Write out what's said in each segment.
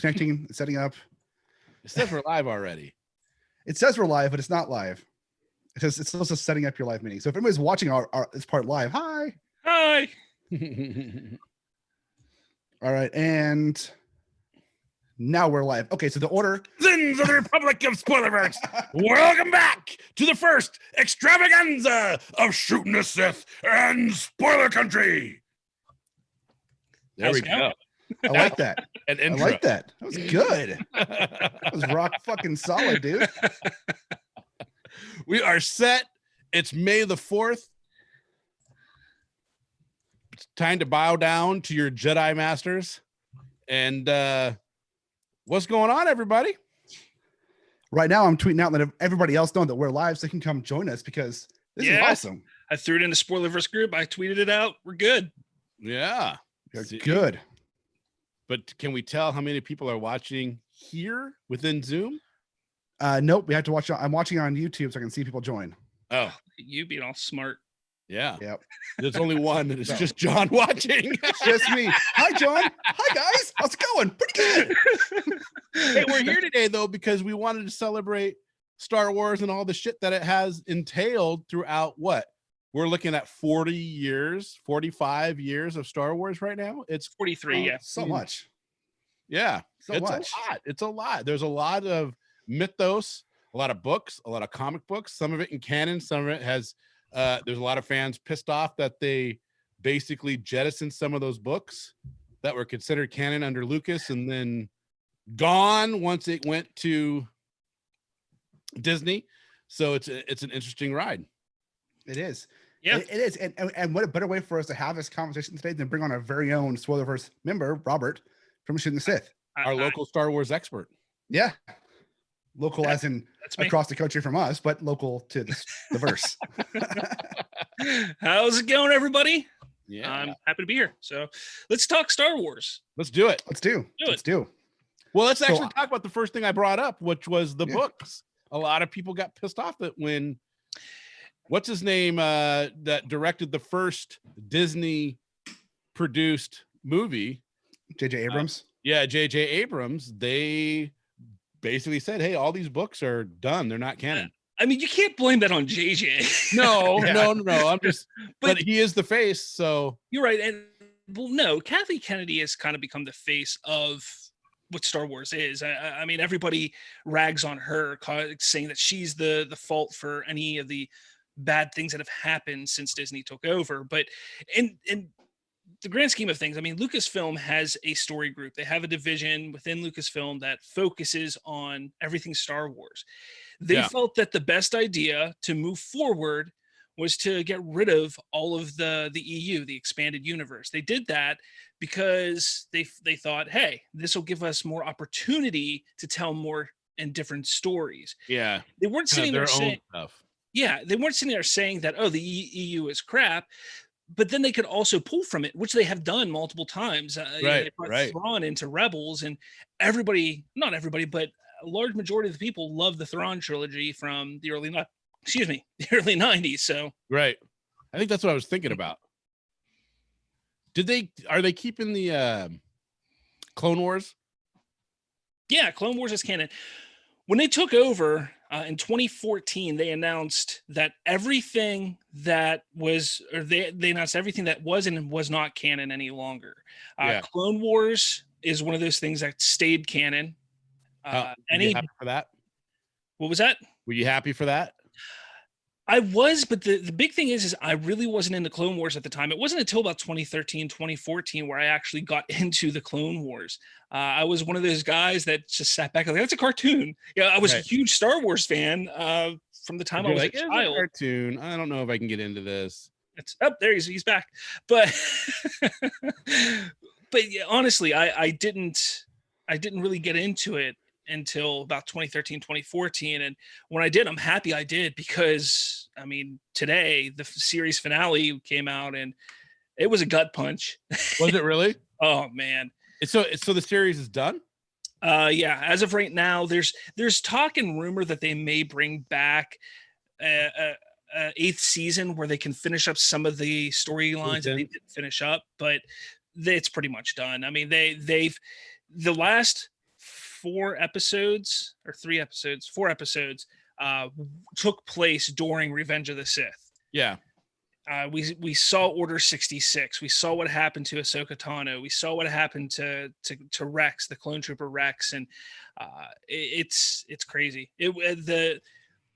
connecting, it's setting up. It says we're live already. It says we're live, but it's not live. It says it's also setting up your live meeting. So if anybody's watching our this part live, hi. Hi. All right, and now we're live. Okay, so the order. Sins of the Republic of Spoilerverse. Welcome back to the first extravaganza of Shootin' the Sith and Spoiler Country. There we go. I like that. An I intro. like that. That was good. That was rock fucking solid, dude. We are set. It's May the 4th. It's time to bow down to your Jedi masters. And what's going on, everybody? Right now, I'm tweeting out letting everybody else know that we're live so they can come join us because this is awesome. I threw it in the Spoilerverse group. I tweeted it out. We're good. Yeah. You're good. But can we tell how many people are watching here within Zoom? Nope. We have to watch. I'm watching on YouTube so I can see people join. Oh, You being all smart. yeah. Yep. There's only one, and it's just John watching. It's just me. Hi, John. Hi, guys. How's it going? Pretty good. Hey, we're here today, though, because we wanted to celebrate Star Wars and all the shit that it has entailed throughout what? We're looking at 40 years, 45 years of Star Wars right now. It's 43. Yeah. So much. Yeah. So it's much. a lot. It's a lot. There's a lot of mythos, a lot of books, a lot of comic books, some of it in canon, some of it has there's a lot of fans pissed off that they basically jettisoned some of those books that were considered canon under Lucas and then gone once it went to Disney. So it's an interesting ride. It is. Yeah. It is. And what a better way for us to have this conversation today than bring on our very own Spoilerverse member, Robert, from Shootin' the Sith. Our local Star Wars expert. Yeah. Local as in That's me. across the country from us, but local to the verse. How's it going, everybody? Yeah. I'm happy to be here. So let's talk Star Wars. Let's do it. Let's do. Let's do. Well, let's So- actually talk about the first thing I brought up, which was the books. A lot of people got pissed off that when what's his name that directed the first Disney produced movie, JJ Abrams. J.J. Abrams, they basically said, hey, all these books are done, they're not canon. I mean, you can't blame that on JJ. No. I'm just But- but he is the face, so You're right. And well, no, Kathleen Kennedy has kind of become the face of what Star Wars is. I mean, everybody rags on her, saying that she's the fault for any of the bad things that have happened since Disney took over. But in the grand scheme of things, I mean, Lucasfilm has a story group. They have a division within Lucasfilm that focuses on everything Star Wars. They felt that the best idea to move forward was to get rid of all of the EU, the expanded universe. They did that because they thought, hey, this will give us more opportunity to tell more and different stories. yeah, They weren't sitting there saying, stuff. yeah, they weren't sitting there saying that, oh, the EU is crap, but then they could also pull from it, which they have done multiple times. They brought Thrawn into Rebels, and not everybody, but a large majority of the people love the Thrawn trilogy from the early 90s. So Right. I think that's what I was thinking about. Are they keeping the Clone Wars? yeah, Clone Wars is canon. When they took over in 2014, they announced that everything that was, or they announced everything that was and was not canon any longer. Clone Wars is one of those things that stayed canon. Were you happy for that? What was that? Were you happy for that? I was, but the big thing is I really wasn't into Clone Wars at the time. It wasn't until about 2013, 2014 where I actually got into the Clone Wars. I was one of those guys that just sat back and like, that's a cartoon. Yeah, I was a huge Star Wars fan from the time I was a child. A cartoon. I don't know if I can get into this. It's up there. He's back. But but yeah, honestly, I didn't really get into it until about 2013, 2014. And when I did, I'm happy I did, because I mean, today the series finale came out and it was a gut punch. Was it really? Oh man. So the series is done? Yeah, as of right now, there's talk and rumor that they may bring back eighth season where they can finish up some of the storylines that they didn't finish up, but it's pretty much done. I mean, the last 4 episodes or 3 episodes, 4 episodes took place during Revenge of the Sith. Yeah. We saw Order 66. We saw what happened to Ahsoka Tano. We saw what happened to Rex, the clone trooper Rex, and it's crazy.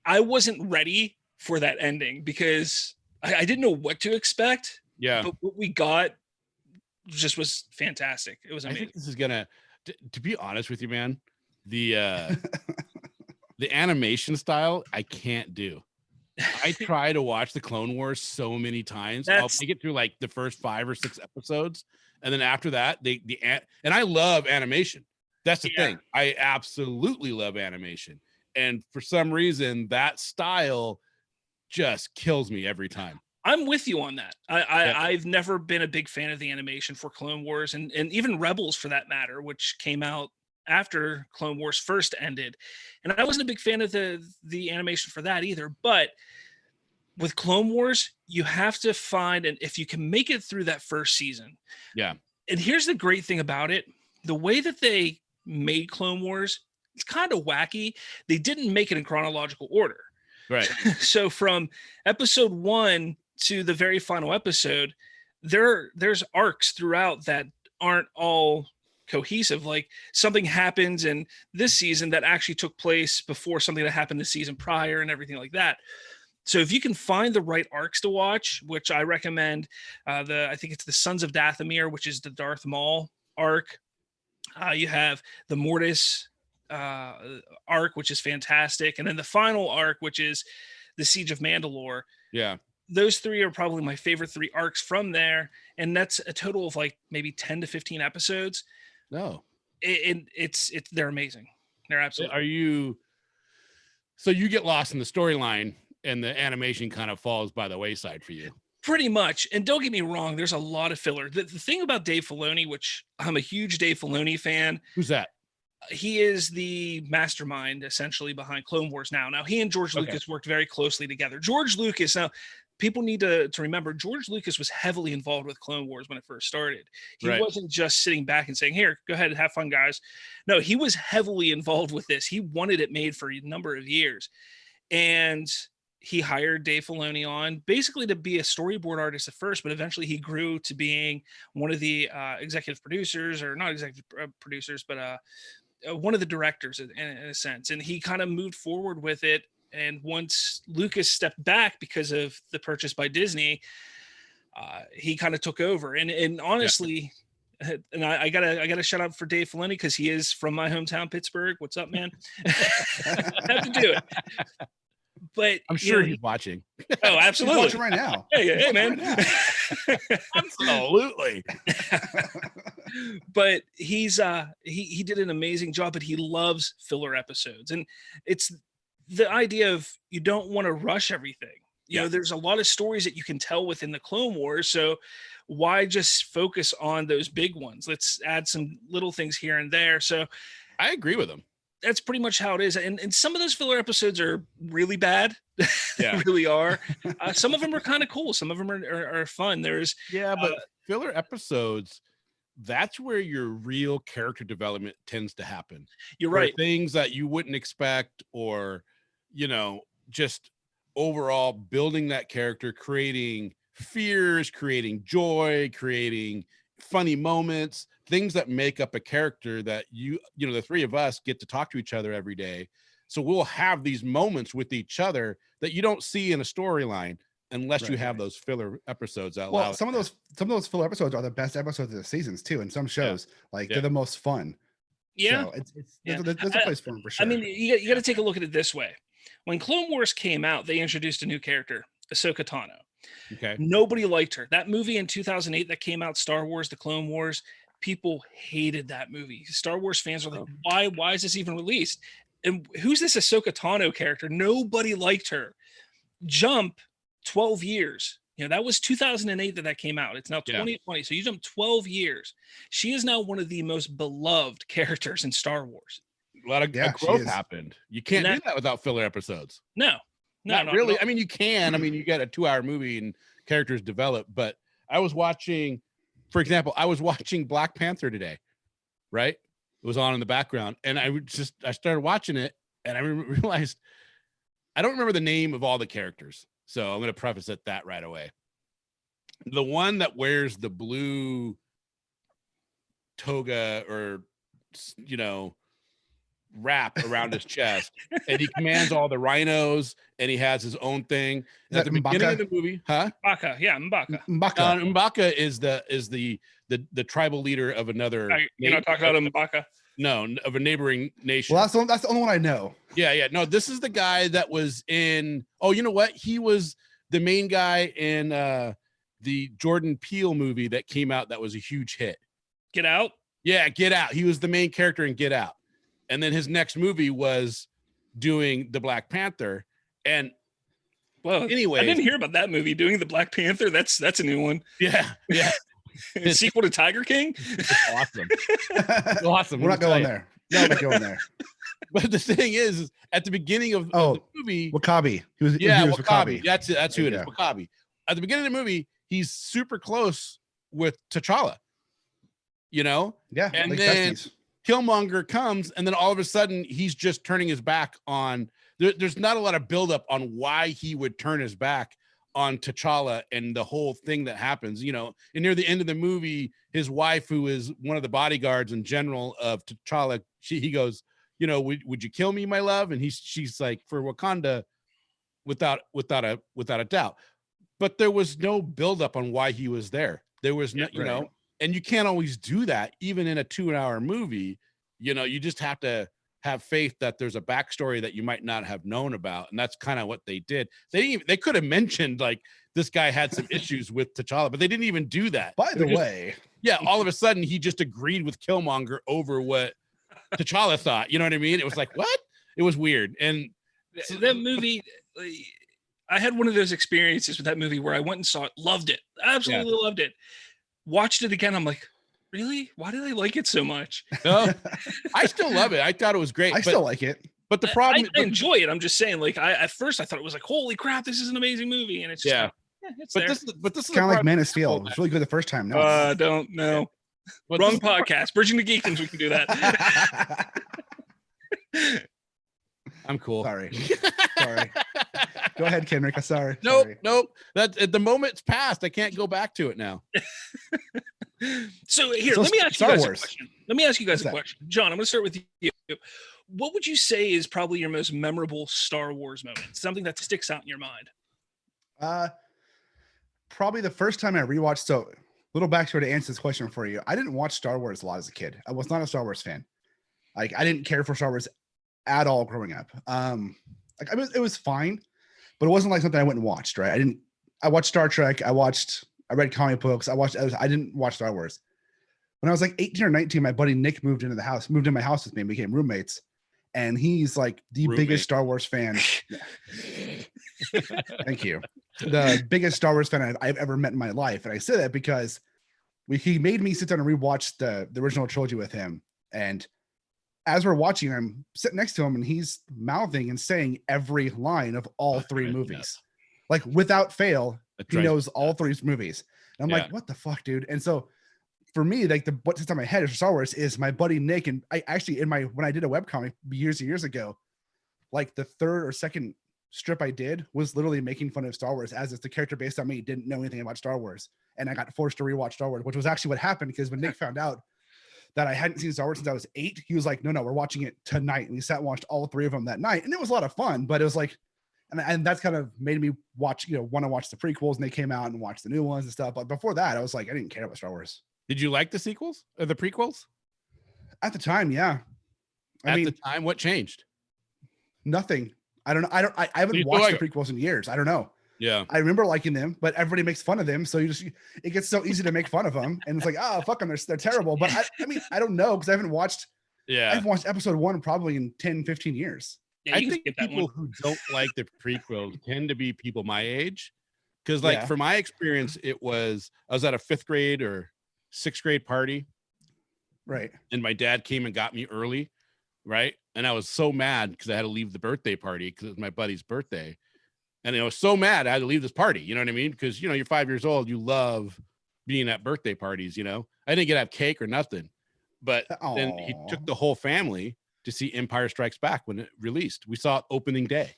I wasn't ready for that ending because I didn't know what to expect. Yeah. But what we got just was fantastic. It was I amazing. think this is gonna, to be honest with you, man, the the animation style I can't do. I try to watch the Clone Wars so many times. I'll make it through like the first 5 or 6 episodes, and then after that, and I love animation. That's the thing. I absolutely love animation, and for some reason, that style just kills me every time. I'm with you on that. I've never been a big fan of the animation for Clone Wars and even Rebels for that matter, which came out after Clone Wars first ended. And I wasn't a big fan of the animation for that either. But with Clone Wars, you have to find, and if you can make it through that first season. Yeah. And here's the great thing about it. The way that they made Clone Wars, it's kind of wacky. They didn't make it in chronological order. Right. So from episode 1 to the very final episode, there's arcs throughout that aren't all cohesive. Like something happens in this season that actually took place before something that happened the season prior and everything like that. So if you can find the right arcs to watch, which I recommend, I think it's the Sons of Dathomir, which is the Darth Maul arc. You have the Mortis arc, which is fantastic, and then the final arc, which is the Siege of Mandalore. Yeah, those 3 are probably my favorite 3 arcs from there, and that's a total of like maybe 10 to 15 episodes. No, they're amazing. They're absolutely. So you get lost in the storyline, and the animation kind of falls by the wayside for you. Pretty much. And don't get me wrong, there's a lot of filler. The thing about Dave Filoni, which I'm a huge Dave Filoni fan. Who's that? He is the mastermind essentially behind Clone Wars now. Now, he and George Lucas worked very closely together. George Lucas, now people need to remember, George Lucas was heavily involved with Clone Wars when it first started. He wasn't just sitting back and saying, here, go ahead and have fun, guys. No, he was heavily involved with this. He wanted it made for a number of years. And he hired Dave Filoni on basically to be a storyboard artist at first, but eventually he grew to being one of the executive producers, or not executive producers, but one of the directors in a sense. And he kind of moved forward with it. And once Lucas stepped back because of the purchase by Disney, he kind of took over. And honestly, and I gotta shout out for Dave Filoni because he is from my hometown, Pittsburgh. What's up, man? I have to do it. But I'm sure he's watching. Oh, absolutely. He's watching right now. Hey, man. Absolutely. But he's he did an amazing job, but he loves filler episodes. And it's the idea of you don't want to rush everything. You know, there's a lot of stories that you can tell within the Clone Wars. So why just focus on those big ones? Let's add some little things here and there. So I agree with him. That's pretty much how it is. And some of those filler episodes are really bad. Yeah. They really are. Some of them are kind of cool. Some of them are fun. There's but filler episodes, that's where your real character development tends to happen. You're right. Things that you wouldn't expect, or, you know, just overall building that character, creating fears, creating joy, creating funny moments, things that make up a character that you know, the 3 of us get to talk to each other every day. So we'll have these moments with each other that you don't see in a storyline unless you have those filler episodes out. Well, some of those filler episodes are the best episodes of the seasons too. In some shows, they're the most fun. Yeah, so there's a place for them for sure. I mean, you got to take a look at it this way. When Clone Wars came out, they introduced a new character, Ahsoka Tano. Okay. Nobody liked her. That movie in 2008 that came out, Star Wars: The Clone Wars, people hated that movie. Star Wars fans are like, why is this even released? And who's this Ahsoka Tano character? Nobody liked her. Jump 12 years. You know, that was 2008 that came out. It's now 2020. So you jump 12 years. She is now one of the most beloved characters in Star Wars. A lot of growth happened. You can't do that without filler episodes. No, not really. I mean, you can. I mean, you get a 2-hour movie and characters develop. But I was watching, for example, Black Panther today, right? was on in the background, and I started watching it, and I realized I don't remember the name of all the characters, so I'm going to preface it that right away. The one that wears the blue toga or wrap around his chest, and he commands all the rhinos, and he has his own thing. At the beginning of the movie, M'Baka, yeah, M'Baka. M'Baka is the tribal leader of another. You're not talking about M'Baka? No, of a neighboring nation. Well, that's the only one I know. Yeah. No, this is the guy that was in. Oh, you know what? He was the main guy in the Jordan Peele movie that came out that was a huge hit. Get Out? Yeah, Get Out. He was the main character in Get Out. And then his next movie was doing the Black Panther. And well, anyway, I didn't hear about that movie doing the Black Panther. That's a new one. Yeah. Sequel to Tiger King. It's awesome. Awesome. We're not going there. No, we're not going there. But the thing is at the beginning of the movie, Wakabi. He was Wakabi. That's it. That's who it is. Wakabi. At the beginning of the movie, he's super close with T'Challa. Yeah. And like then besties. Killmonger comes, and then all of a sudden he's just turning his back on. There's not a lot of buildup on why he would turn his back on T'Challa and the whole thing that happens. And near the end of the movie, his wife, who is one of the bodyguards and general of T'Challa, he goes, would you kill me, my love? And she's like, for Wakanda, without a doubt. But there was no buildup on why he was there. There was no, and you can't always do that, even in a 2-hour movie. You just have to have faith that there's a backstory that you might not have known about. And that's kind of what they did. They could have mentioned like this guy had some issues with T'Challa, but they didn't even do that. By the way. Yeah. All of a sudden he just agreed with Killmonger over what T'Challa thought. You know what I mean? It was like, what? It was weird. And so that movie, I had one of those experiences with that movie where I went and saw it, loved it. Absolutely loved it. Watched it again. I'm like, really? Why did I like it so much? No, I still love it. I thought it was great. I still like it. But the problem, I enjoy it. I'm just saying, like, at first I thought it was like, holy crap, this is an amazing movie. And it's just but this is kind of like Man of Steel. It was really good the first time. No, don't know. Wrong podcast. Bridging the Geekdoms. We can do that. I'm cool. Sorry. Go ahead, Kenrick. Sorry. Nope. That the moment's passed. I can't go back to it now. So let me ask you guys a question. A question. John, I'm going to start with you. What would you say is probably your most memorable Star Wars moment? Something that sticks out in your mind? Probably the first time I rewatched. So, little backstory to answer this question for you. I didn't watch Star Wars a lot as a kid. I was not a Star Wars fan. Like, I didn't care for Star Wars at all growing up. It was fine, but it wasn't like something I went and watched. Right? I watched Star Trek. I read comic books. I didn't watch Star Wars. When I was like 18 or 19, my buddy Nick moved in my house with me and became roommates. And he's like the biggest Star Wars fan. Thank you. The biggest Star Wars fan I've ever met in my life. And I say that because he made me sit down and rewatch the original trilogy with him. And as we're watching, I'm sitting next to him and he's mouthing and saying every line of all three movies. Like without fail, he knows all three movies. And I'm like, what the fuck, dude? And so for me, like what sits on my head for Star Wars is my buddy Nick. And I actually when I did a webcomic years and years ago, like the third or second strip I did was literally making fun of Star Wars, as it's the character based on me didn't know anything about Star Wars. And I got forced to rewatch Star Wars, which was actually what happened, because when Nick found out that I hadn't seen Star Wars since I was 8, he was like, no, we're watching it tonight. And we sat and watched all three of them that night. And it was a lot of fun, but it was like, and that's kind of made me want to watch the prequels, and they came out and watch the new ones and stuff. But before that, I was like, I didn't care about Star Wars. Did you like the sequels or the prequels? At the time, yeah. At the time, what changed? Nothing. I don't know. I haven't watched the prequels in years. I don't know. Yeah. I remember liking them, but everybody makes fun of them. So it gets so easy to make fun of them. And it's like, oh, fuck them. They're terrible. But I don't know, because I haven't watched episode 1 probably in 10, 15 years. Yeah, I think people who don't like the prequels tend to be people my age. Because for my experience, I was at a 5th grade or 6th grade party. Right. And my dad came and got me early. Right. And I was so mad because I had to leave the birthday party because it was my buddy's birthday. And I was so mad I had to leave this party. You know what I mean? Because, you're 5 years old. You love being at birthday parties, I didn't get to have cake or nothing. But then he took the whole family to see Empire Strikes Back when it released. We saw it opening day,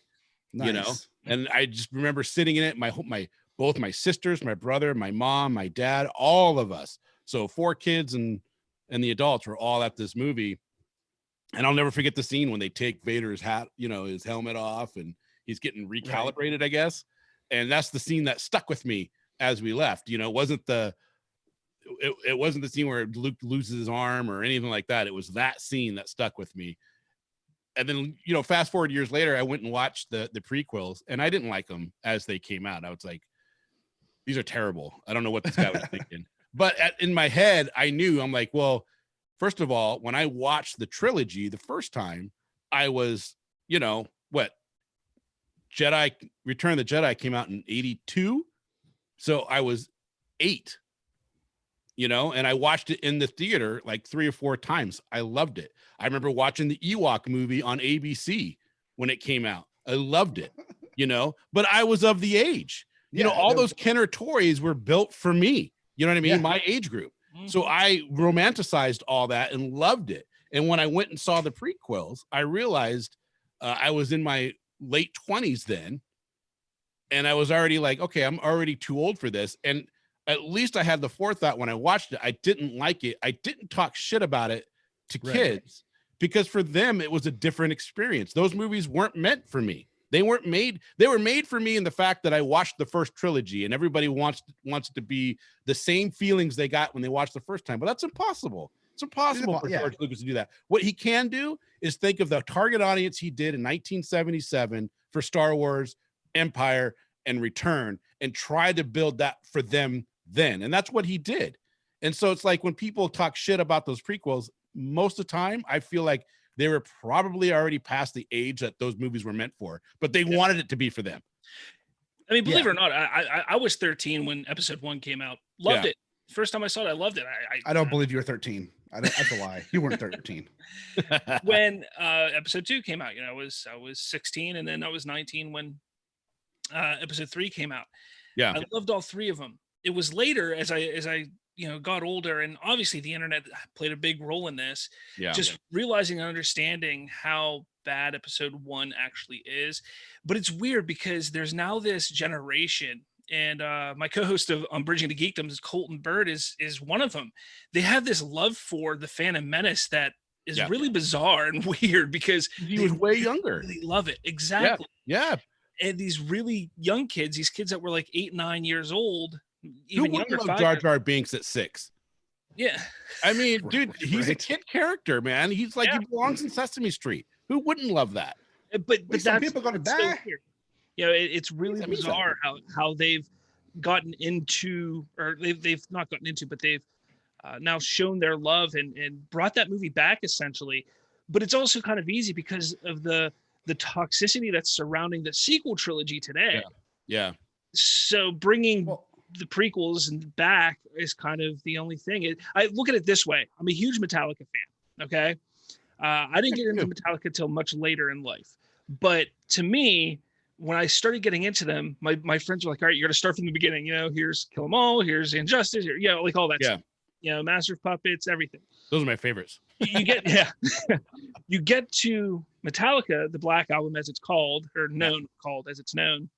you know, and I just remember sitting in it. Both my sisters, my brother, my mom, my dad, all of us. So 4 kids and the adults were all at this movie. And I'll never forget the scene when they take Vader's hat, you know, his helmet off, and he's getting recalibrated, I guess. And that's the scene that stuck with me as we left. You know, it wasn't the scene where Luke loses his arm or anything like that. It was that scene that stuck with me. And then, you know, fast forward years later, I went and watched the prequels, and I didn't like them as they came out. I was like, these are terrible. I don't know what this guy was thinking. But in my head, I knew, I'm like, well, first of all, when I watched the trilogy the first time, I was, you know, Return of the Jedi came out in 82. So I was 8, you know, and I watched it in the theater like 3 or 4 times. I loved it. I remember watching the Ewok movie on ABC when it came out. I loved it, you know, but I was of the age. You know, all those Kenner toys were built for me. You know what I mean? My age group. So I romanticized all that and loved it. And when I went and saw the prequels, I realized I was in my late 20s then. And I was already like, okay, I'm already too old for this. And at least I had the forethought when I watched it. I didn't like it. I didn't talk shit about it to kids because for them, it was a different experience. Those movies weren't meant for me. They were made for me in the fact that I watched the first trilogy, and everybody wants it to be the same feelings they got when they watched the first time, but that's impossible. It's impossible for George Lucas to do that. What he can do is think of the target audience he did in 1977 for Star Wars, Empire, and Return, and try to build that for them then. And that's what he did. And so it's like when people talk shit about those prequels, most of the time, I feel like they were probably already past the age that those movies were meant for, but they wanted it to be for them. I mean, believe it or not, I was 13 when episode 1 came out. Loved it. First time I saw it, I loved it. I don't believe you were 13. That's a lie. You weren't 13. When episode 2 came out, you know, I was 16, and then I was 19 when episode 3 came out. Yeah. I loved all 3 of them. It was later as I you know, got older, and obviously the internet played a big role in this. Just realizing and understanding how bad episode 1 actually is. But it's weird because there's now this generation, and my co-host on Bridging to Geekdom is Colton Bird is one of them. They have this love for the Phantom Menace that is really bizarre and weird because he was way younger. They love it. Exactly. Yeah. And these really young kids, these kids that were like 8, 9 years old, even younger, love Jar Jar Binks at 6. Yeah. I mean, dude, he's a kid character, man. He's like, he belongs in Sesame Street. Who wouldn't love that? But some people gonna die. You know, it's really bizarre how they've gotten into, or they've not gotten into, but they've now shown their love and brought that movie back essentially. But it's also kind of easy because of the toxicity that's surrounding the sequel trilogy today. Yeah. So bringing the prequels and back is kind of the only thing. I look at it this way. I'm a huge Metallica fan. Okay. I didn't get into Metallica till much later in life, but to me, when I started getting into them, my friends were like, all right, you're going to start from the beginning. You know, here's Kill 'Em All, here's Injustice, you know, like all that stuff. You know, Master of Puppets, everything. Those are my favorites. You get, you get to Metallica, the Black Album as it's called, or called as it's known.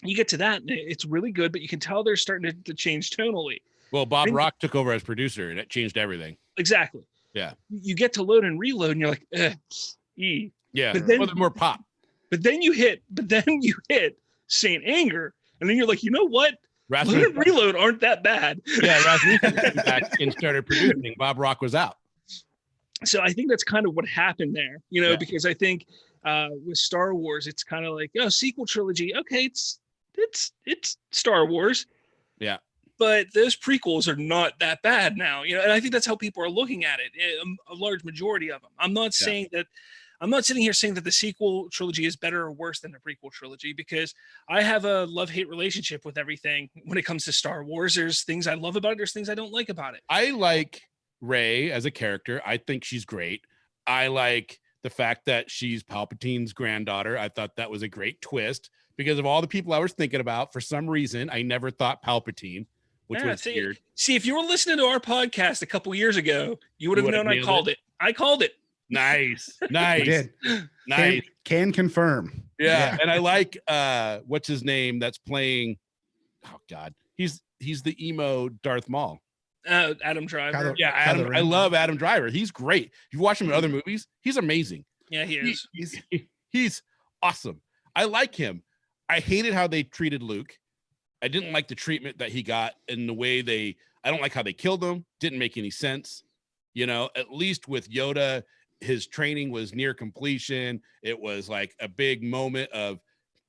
You get to that, and it's really good, but you can tell they're starting to change tonally. Well, Bob Rock took over as producer, and it changed everything. Exactly. Yeah. You get to Load and Reload, and you're like, yeah. But then, more pop. But then you hit Saint Anger, and then you're like, you know what? Rasmussen, Load and Reload aren't that bad. Yeah, Rasmussen came back and started producing. Bob Rock was out. So I think that's kind of what happened there, you know, because I think with Star Wars, it's kind of like, sequel trilogy. Okay, it's Star Wars. Yeah. But those prequels are not that bad now, you know, and I think that's how people are looking at it. A large majority of them. I'm not saying that. I'm not sitting here saying that the sequel trilogy is better or worse than the prequel trilogy, because I have a love-hate relationship with everything when it comes to Star Wars. There's things I love about it. There's things I don't like about it. I like Rey as a character. I think she's great. I like the fact that she's Palpatine's granddaughter. I thought that was a great twist because of all the people I was thinking about. For some reason, I never thought Palpatine, which Yeah, was weird. See, if you were listening to our podcast a couple years ago, you would have known I called it. I called it. Nice. You did. Nice. Can confirm. Yeah. And I like what's his name that's playing. Oh God. He's the emo Darth Maul. Adam Driver. Adam. I love Adam Driver. He's great. You've watched him in other movies. He's amazing. Yeah, he is. He's awesome. I like him. I hated how they treated Luke. I didn't like the treatment that he got and the way I don't like how they killed him. Didn't make any sense. You know, at least with Yoda, his training was near completion. It was like a big moment of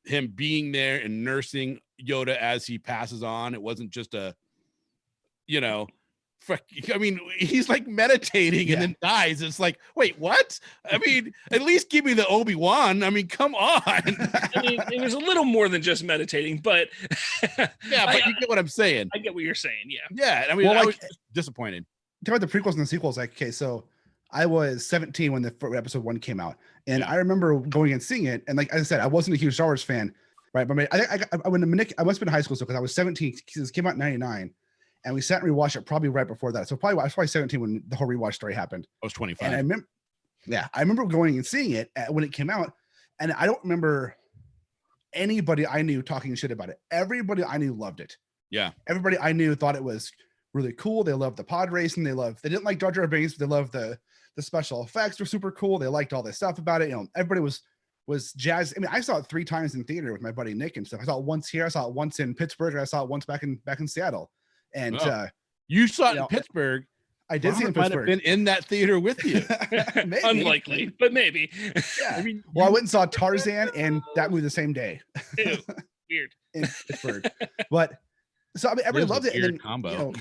him being there and nursing Yoda as he passes on. It wasn't just I mean, he's like meditating and then dies. It's like, wait, what? I mean, at least give me the Obi-Wan. I mean, come on. I mean, it was a little more than just meditating, but yeah, but you get what I'm saying. I get what you're saying. Yeah. Yeah. I mean, I was disappointed. Talk about the prequels and the sequels. Like, okay, so I was 17 when the episode 1 came out, and I remember going and seeing it. And like I said, I wasn't a huge Star Wars fan, right? But I must have been in high school, so because I was 17, because it came out in 99. And we sat and rewatched it probably right before that. So I was probably 17 when the whole rewatch story happened. I was 25. And I remember going and seeing it when it came out. And I don't remember anybody I knew talking shit about it. Everybody I knew loved it. Yeah. Everybody I knew thought it was really cool. They loved the pod racing. They didn't like Jar Jar Binks, but they loved the special effects were super cool. They liked all this stuff about it. You know, everybody was jazzed. I mean, I saw it 3 times in theater with my buddy Nick and stuff. I saw it once here. I saw it once in Pittsburgh. And I saw it once back in Seattle. And you saw it in Pittsburgh. I did see it in Pittsburgh. Might have been in that theater with you. Unlikely, but maybe. Yeah. I mean, I went and saw Tarzan and that movie the same day. Ew, weird. In Pittsburgh. But so I mean, everybody loved it. And then, combo.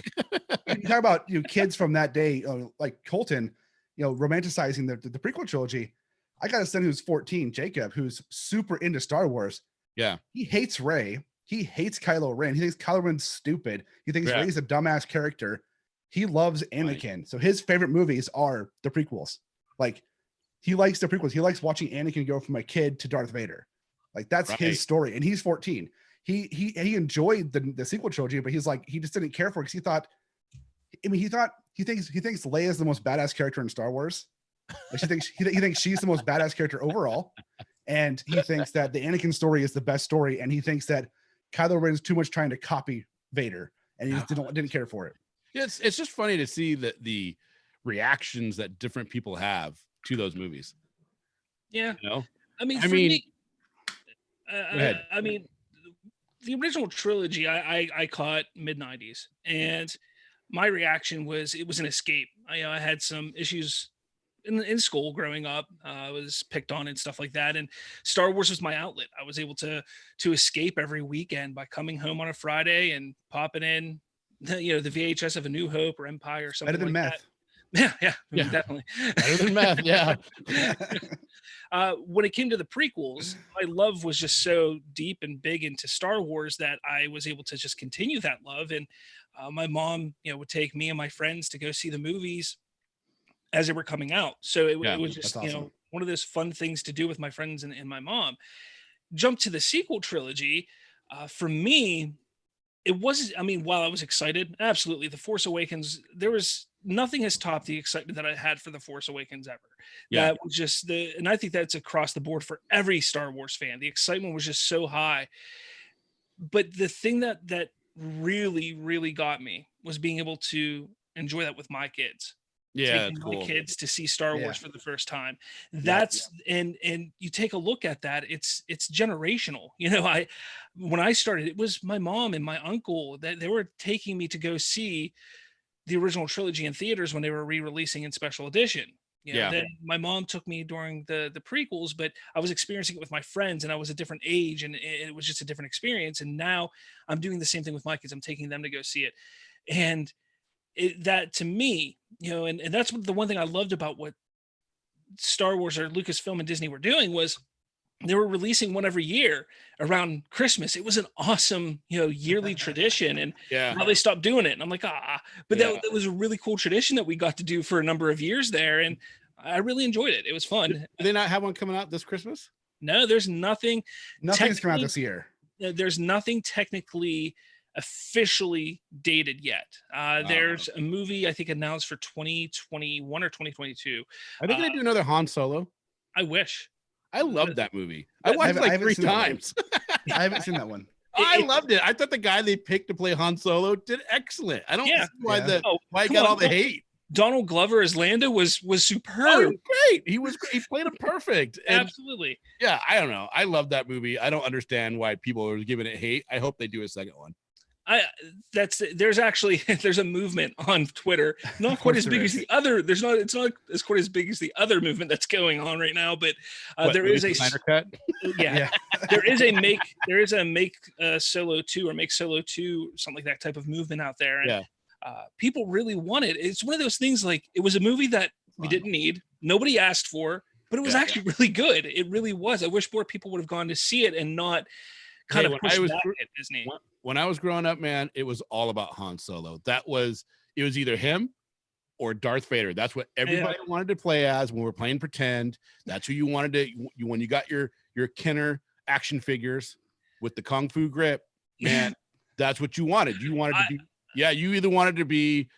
You talk about kids from that day, like Colton, romanticizing the prequel trilogy. I got a son who's 14, Jacob, who's super into Star Wars. Yeah, he hates Rey. He hates Kylo Ren. He thinks Kylo Ren's stupid. He thinks Rey's a dumbass character. He loves Anakin. Right. So his favorite movies are the prequels. Like, he likes the prequels. He likes watching Anakin go from a kid to Darth Vader. Like, that's his story. And he's 14. He enjoyed the sequel trilogy, but he's like, he just didn't care for it because he thinks Leia is the most badass character in Star Wars. Like, he thinks she's the most badass character overall. And he thinks that the Anakin story is the best story. And he thinks that Kylo Ren is too much trying to copy Vader, and he just didn't care for it. It's just funny to see the reactions that different people have to those movies. Yeah, I mean, I mean, the original trilogy I caught mid-90s, and my reaction was it was an escape. I had some issues in school growing up. I was picked on and stuff like that, and Star Wars was my outlet. I was able to escape every weekend by coming home on a Friday and popping in the VHS of A New Hope or Empire or something. Better than like meth. That. Yeah, definitely. Better than meth. Yeah. When it came to the prequels, my love was just so deep and big into Star Wars that I was able to just continue that love. And my mom, would take me and my friends to go see the movies as they were coming out. So it was just, awesome. One of those fun things to do with my friends and my mom. Jump to the sequel trilogy. For me, it was, while I was excited, absolutely. The Force Awakens, there was nothing has topped the excitement that I had for The Force Awakens ever. Yeah. That was just and I think that's across the board for every Star Wars fan. The excitement was just so high. But the thing that really, really got me was being able to enjoy that with my kids. Yeah, taking my kids to see Star Wars for the first time. That's and you take a look at that, it's generational. When I started, it was my mom and my uncle that they were taking me to go see the original trilogy in theaters when they were re-releasing in special edition. Then my mom took me during the prequels, but I was experiencing it with my friends and I was a different age and it was just a different experience. And now I'm doing the same thing with my kids. I'm taking them to go see it. And that to me, and that's the one thing I loved about what Star Wars or Lucasfilm and Disney were doing was they were releasing one every year around Christmas. It was an awesome, yearly tradition. And now they stopped doing it. And I'm like, but that was a really cool tradition that we got to do for a number of years there. And I really enjoyed it. It was fun. Do they not have one coming out this Christmas? No, there's nothing. Nothing's coming out this year. There's nothing technically officially dated yet. There's a movie I think announced for 2021 or 2022. I think they do another Han Solo. I wish. I loved that movie. I watched it like 3 times. I haven't seen that one. I loved it. I thought the guy they picked to play Han Solo did excellent. I don't see why he got all the hate. Donald Glover as Lando was superb. Oh, he was great. He was great. He played him perfect. And absolutely. Yeah, I don't know. I love that movie. I don't understand why people are giving it hate. I hope they do a second one. There's a movement on Twitter, not quite as big as the other. It's not as quite as big as the other movement that's going on right now, but there is a Snyder cut. Yeah. there is a make Solo 2 or make Solo 2 something like that type of movement out there, and people really want it. It's one of those things, like, it was a movie that we didn't need, nobody asked for, but it was actually really good. It really was. I wish more people would have gone to see it and not kind of push back at Disney. When I was growing up, man, it was all about Han Solo. It was either him or Darth Vader. That's what everybody wanted to play as when we were playing pretend. That's who you wanted to, when you got your Kenner action figures with the Kung Fu grip, man, that's what you wanted. You wanted to be, you either wanted to be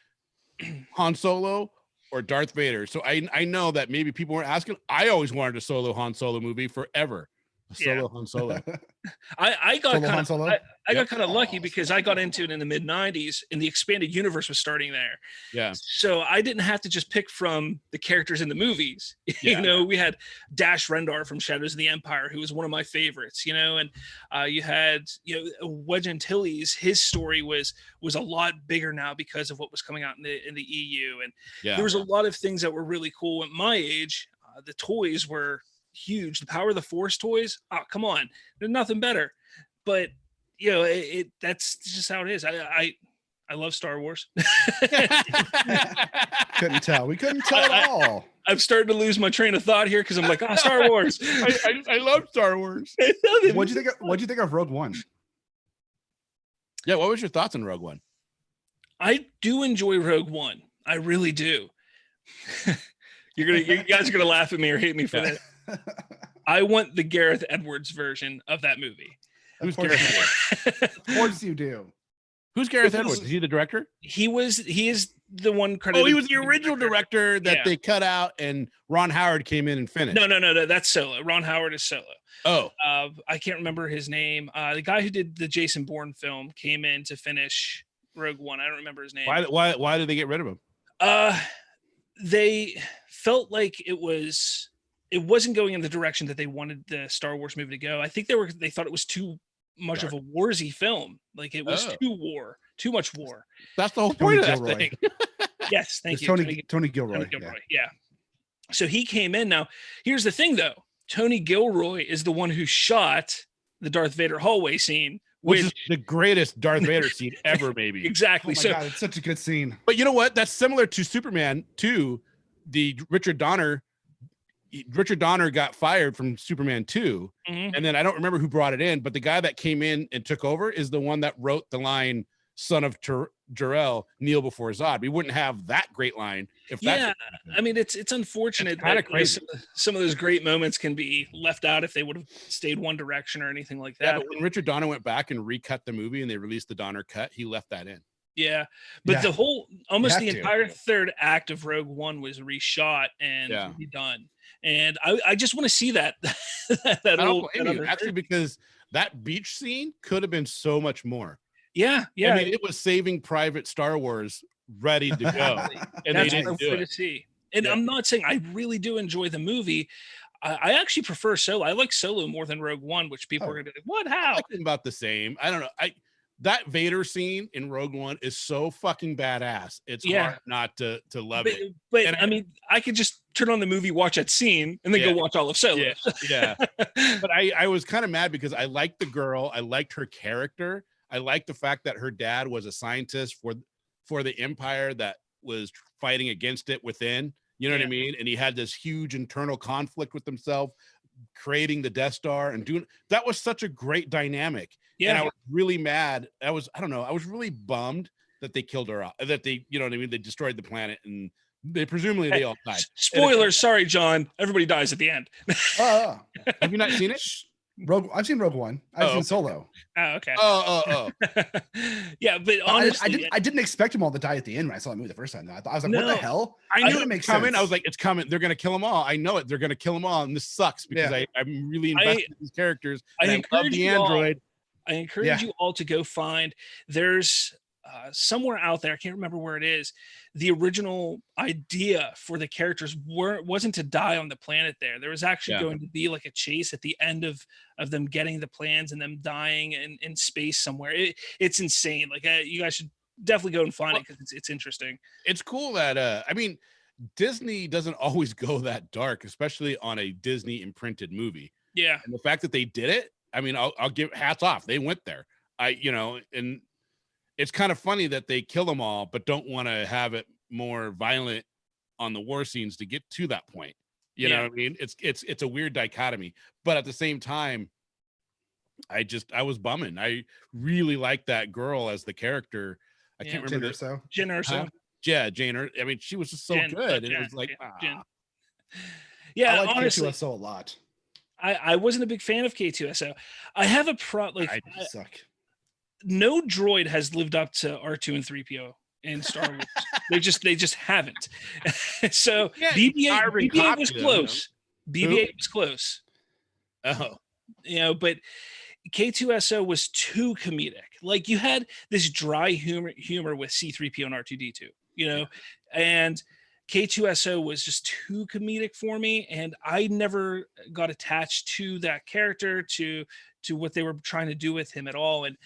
Han Solo or Darth Vader. So I know that maybe people were asking. I always wanted a solo Han Solo movie forever. Han Solo. I got kind of lucky because I got into it in the mid 90s and the expanded universe was starting there. Yeah. So I didn't have to just pick from the characters in the movies. You know, we had Dash Rendar from Shadows of the Empire, who was one of my favorites, you know, and you had, Wedge Antilles. His story was a lot bigger now because of what was coming out in the EU. And there was a lot of things that were really cool at my age. The toys were huge. The Power of the Force toys, come on, there's nothing better. But that's just how it is. I love Star Wars. Couldn't tell. We couldn't tell at all. I'm starting to lose my train of thought here because I'm like, Star Wars. I love Star Wars. What'd you think of Rogue One? Yeah, what was your thoughts on Rogue One? I do enjoy Rogue One. I really do. You guys are gonna laugh at me or hate me for that. I want the Gareth Edwards version of that movie. Who's Gareth Edwards? Of course you do. Who's Gareth Edwards? Is he the director? He is the one credited. Oh, he was the original director that they cut out, and Ron Howard came in and finished. No, that's Solo. Ron Howard is Solo. Oh, I can't remember his name. The guy who did the Jason Bourne film came in to finish Rogue One. I don't remember his name. Why did they get rid of him? They felt like it wasn't going in the direction that they wanted the Star Wars movie to go. I think they thought it was too much of a warsy film. Like it was too much war. That's the whole point of that thing. Yes, thank you. Tony Gilroy. Yeah. So he came in. Now, here's the thing though. Tony Gilroy is the one who shot the Darth Vader hallway scene, which is the greatest Darth Vader scene ever, maybe. Exactly. Oh my God, it's such a good scene. But you know what? That's similar to Superman 2. The Richard Donner got fired from Superman 2. Mm-hmm. And then I don't remember who brought it in, but the guy that came in and took over is the one that wrote the line, "Son of Jor-El, kneel before Zod." We wouldn't have that great line if that. I mean, it's unfortunate that some of those great moments can be left out if they would have stayed one direction or anything like that. Yeah, but when Richard Donner went back and recut the movie and they released the Donner cut, he left that in. Yeah, but the the entire third act of Rogue One was reshot and redone, and I just want to see that. Actually, because that beach scene could have been so much more. Yeah. I mean, it was Saving Private Star Wars ready to go, and that's they didn't do it. To see. And I'm not saying I really do enjoy the movie. I actually prefer Solo. I like Solo more than Rogue One, which people are going to be like, what? How? I like them about the same. I don't know. That Vader scene in Rogue One is so fucking badass. It's hard not to love it. But I mean, I could just turn on the movie, watch that scene, and then go watch all of Solo. Yeah. But I was kind of mad because I liked the girl. I liked her character. I liked the fact that her dad was a scientist for the Empire that was fighting against it within. You know what I mean? And he had this huge internal conflict with himself, creating the Death Star and doing that was such a great dynamic. Yeah. And I was really mad. I was really bummed that they killed her off, that they, you know what I mean? They destroyed the planet and they presumably all died. Spoilers. Sorry, John. Everybody dies at the end. Have you not seen it? I've seen Rogue One. I've seen okay. Solo. Oh, okay. Oh. Yeah, but But honestly, I didn't expect them all to die at the end when I saw the movie the first time. I was like, what the No, hell? I That knew didn't it make was coming. sense. I was like, it's coming. They're gonna kill them all. I know it. They're gonna kill them all, and this sucks because I'm really invested in these characters. And I love the android. I encourage you all to go find. There's somewhere out there. I can't remember where it is. The original idea for the characters wasn't to die on the planet. There was actually going to be like a chase at the end of them getting the plans and them dying in space somewhere. It's insane. Like you guys should definitely go and find it because it's interesting. It's cool that I mean, Disney doesn't always go that dark, especially on a Disney imprinted movie. Yeah, and the fact that they did it, I mean, I'll give hats off. They went there. And it's kind of funny that they kill them all, but don't want to have it more violent on the war scenes to get to that point. You know what I mean? It's a weird dichotomy, but at the same time, I was bumming. I really liked that girl as the character. I can't remember Jyn Erso. Yeah, Jane. I mean, she was just so good. And it was like, yeah, I like honestly, K2SO a lot. I wasn't a big fan of K2SO. I have a I suck. No droid has lived up to R2 and 3PO in Star Wars. they just haven't. So BB-8 was close. BB-8 was close. Oh, but K2SO was too comedic. Like you had this dry humor with C3PO and R2D2, and K2SO was just too comedic for me, and I never got attached to that character, to what they were trying to do with him at all. And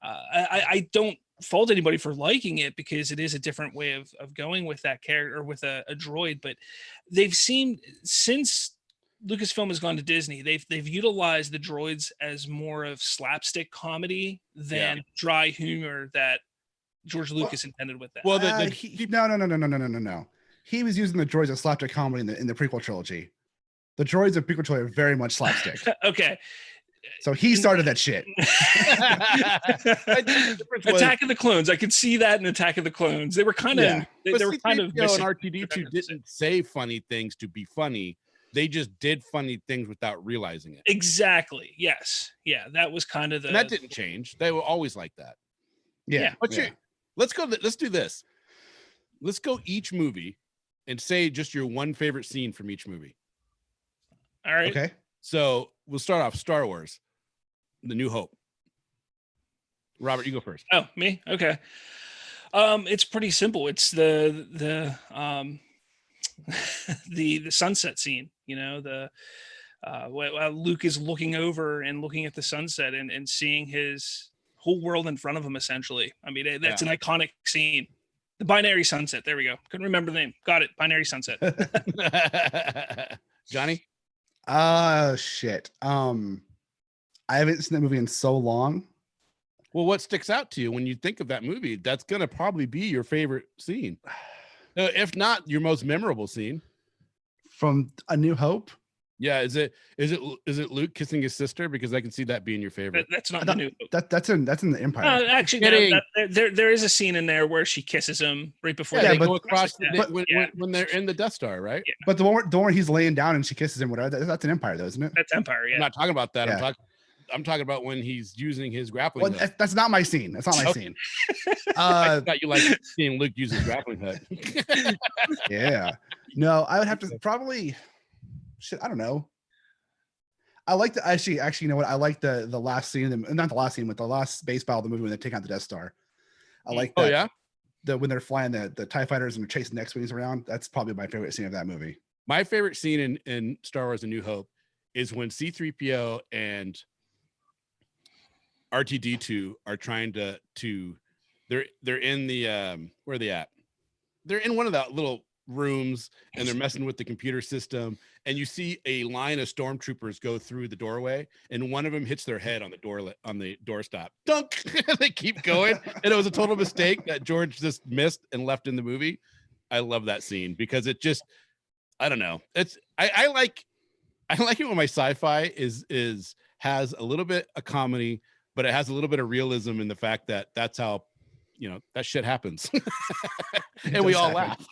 I don't fault anybody for liking it because it is a different way of going with that character or with a droid. But they've seen, since Lucasfilm has gone to Disney, they've utilized the droids as more of slapstick comedy than dry humor that George Lucas intended with that. Well, no. He was using the droids as slapstick comedy in the prequel trilogy. The droids of prequel trilogy are very much slapstick. Okay. So he started that shit. Attack of the Clones. I could see that in Attack of the Clones. They were kind of they were kind of and R2D2 didn't say funny things to be funny. They just did funny things without realizing it. Exactly. Yes. Yeah. That was kind of and that didn't change. They were always like that. Yeah. Let's do this. Let's go each movie and say just your one favorite scene from each movie. All right. Okay. So we'll start off Star Wars, The New Hope. Robert, you go first. Oh, me? Okay. It's pretty simple. It's the sunset scene, Luke is looking over and looking at the sunset and seeing his whole world in front of him, essentially. I mean, that's an iconic scene. The binary sunset. There we go. Couldn't remember the name. Got it. Binary sunset. Johnny? Shit. I haven't seen that movie in so long. Well, what sticks out to you when you think of that movie? That's going to probably be your favorite scene. If not your most memorable scene. From A New Hope? Yeah, is it Luke kissing his sister? Because I can see that being your favorite. That's not the New Hope. That's in the Empire. Actually, there is a scene in there where she kisses him right before they go across when they're in the Death Star, right? Yeah. But the one where he's laying down and she kisses him, whatever. That's an Empire, though, isn't it? That's Empire. Yeah. I'm not talking about that. Yeah. I'm talking about when he's using his grappling hook. That's not my scene. That's not my scene. I thought you liked seeing Luke use his grappling hook. Yeah. No, I would have to probably. Shit, I don't know. I like the actually, you know what? I like the last scene, not the last scene, but the last space battle of the movie when they take out the Death Star. I like that. Oh yeah. When they're flying the TIE fighters and they're chasing X-Wings around. That's probably my favorite scene of that movie. My favorite scene in Star Wars: A New Hope is when C-3PO and R2D2 are trying to they're in the where are they at? They're in one of the little rooms and they're messing with the computer system, and you see a line of stormtroopers go through the doorway, and one of them hits their head on the doorstop. Dunk. They keep going, and it was a total mistake that George just missed and left in the movie. I love that scene because it just, I don't know. It's I like it when my sci-fi has a little bit of comedy, but it has a little bit of realism in the fact that that's how, that shit happens. And we all laugh.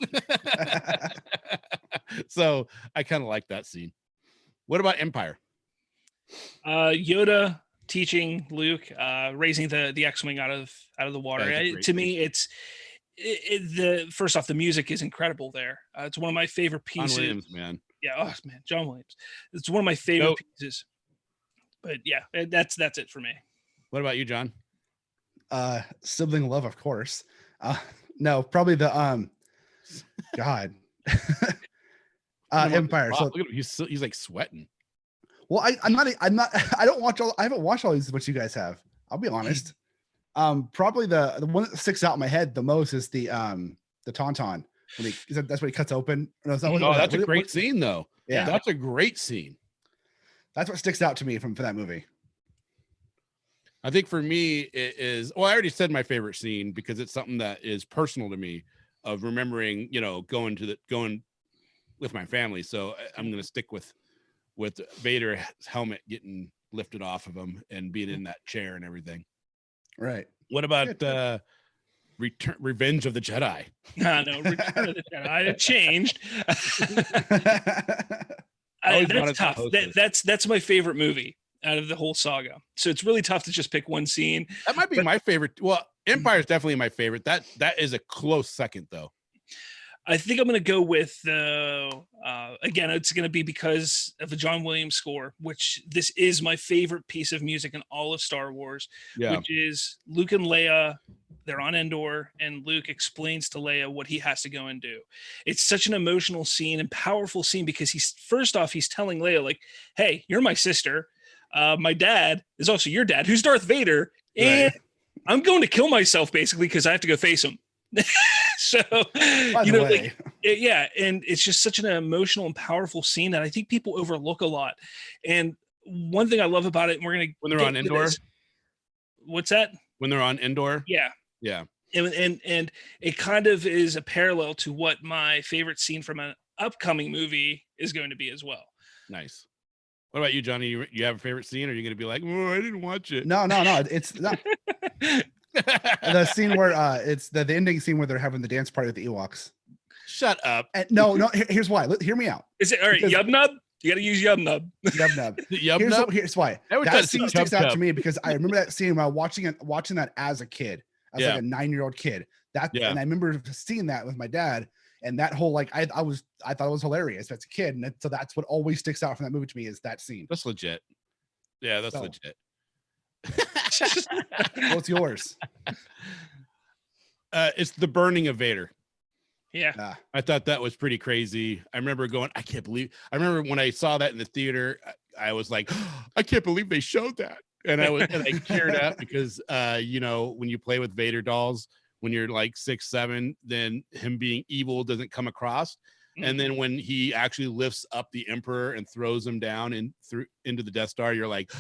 So I kind of like that scene. What about Empire? Yoda teaching Luke, raising the X-wing out of the water. To me, the first off, the music is incredible there. It's one of my favorite pieces. John Williams, man. Yeah, oh man, John Williams. It's one of my favorite pieces. But yeah, that's it for me. What about you, John? Sibling love, of course. No, probably the God. Empire. So look at him. He's like sweating. Well, I'm not. I don't watch I haven't watched all these as much you guys have. I'll be honest. Probably the one that sticks out in my head the most is the Tauntaun. That's what he cuts open. No, that's a great scene though. Yeah, that's a great scene. That's what sticks out to me from that movie. I think for me it is. Well, I already said my favorite scene because it's something that is personal to me, of remembering, going with my family. So I'm going to stick with Vader's helmet getting lifted off of him and being in that chair and everything. Right. What about Revenge of the Jedi? No, Return of the Jedi. It changed. That's tough. That's my favorite movie out of the whole saga. So it's really tough to just pick one scene. That might be my favorite. Well, Empire is definitely my favorite. That is a close second, though. I think I'm going to go with again, it's going to be because of the John Williams score, which this is my favorite piece of music in all of Star Wars, which is Luke and Leia. They're on Endor, and Luke explains to Leia what he has to go and do. It's such an emotional scene and powerful scene because he's telling Leia, like, hey, you're my sister. My dad is also your dad, who's Darth Vader. And I'm going to kill myself basically because I have to go face him. So, and it's just such an emotional and powerful scene that I think people overlook a lot. And one thing I love about it, and when they're on Endor. What's that? When they're on Endor? Yeah. Yeah. And it kind of is a parallel to what my favorite scene from an upcoming movie is going to be as well. Nice. What about you, Johnny? You have a favorite scene, or are you going to be like, oh, I didn't watch it? No. It's not. The scene where it's the ending scene where they're having the dance party with the Ewoks. Shut up. And no. Here's why. Hear me out. Is it all right? Yub Nub. You got to use Yub Nub. Here's why. That scene sticks out to me because I remember that scene when I was watching that as a kid. I was like a 9-year-old kid. And I remember seeing that with my dad, and that whole I thought it was hilarious as a kid, and so that's what always sticks out from that movie to me is that scene. That's legit. Yeah, that's legit. What's yours? It's the burning of Vader. Yeah. I thought that was pretty crazy. I remember going, I remember when I saw that in the theater, I was like, oh, I can't believe they showed that. And I teared up because, when you play with Vader dolls, when you're like 6, 7, then him being evil doesn't come across. Mm-hmm. And then when he actually lifts up the Emperor and throws him down and into the Death Star, you're like,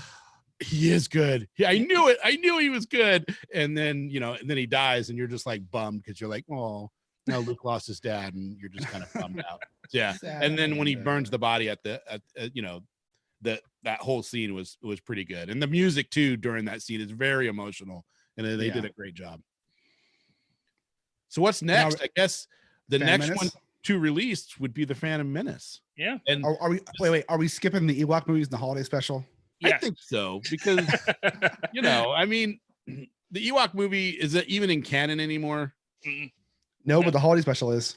he is good. Yeah, I knew it. I knew he was good. And then, and then he dies and you're just like bummed because you're like, oh, no, Luke lost his dad and you're just kind of bummed out. Yeah. And then when he burns the body that whole scene was pretty good. And the music too during that scene is very emotional, and they did a great job. So what's next? I guess the next Menace? One to release would be the Phantom Menace. Yeah. And are we skipping the Ewok movies in the holiday special? Yeah. I think so, because I mean, the Ewok movie, is it even in canon anymore? No, but the holiday special is.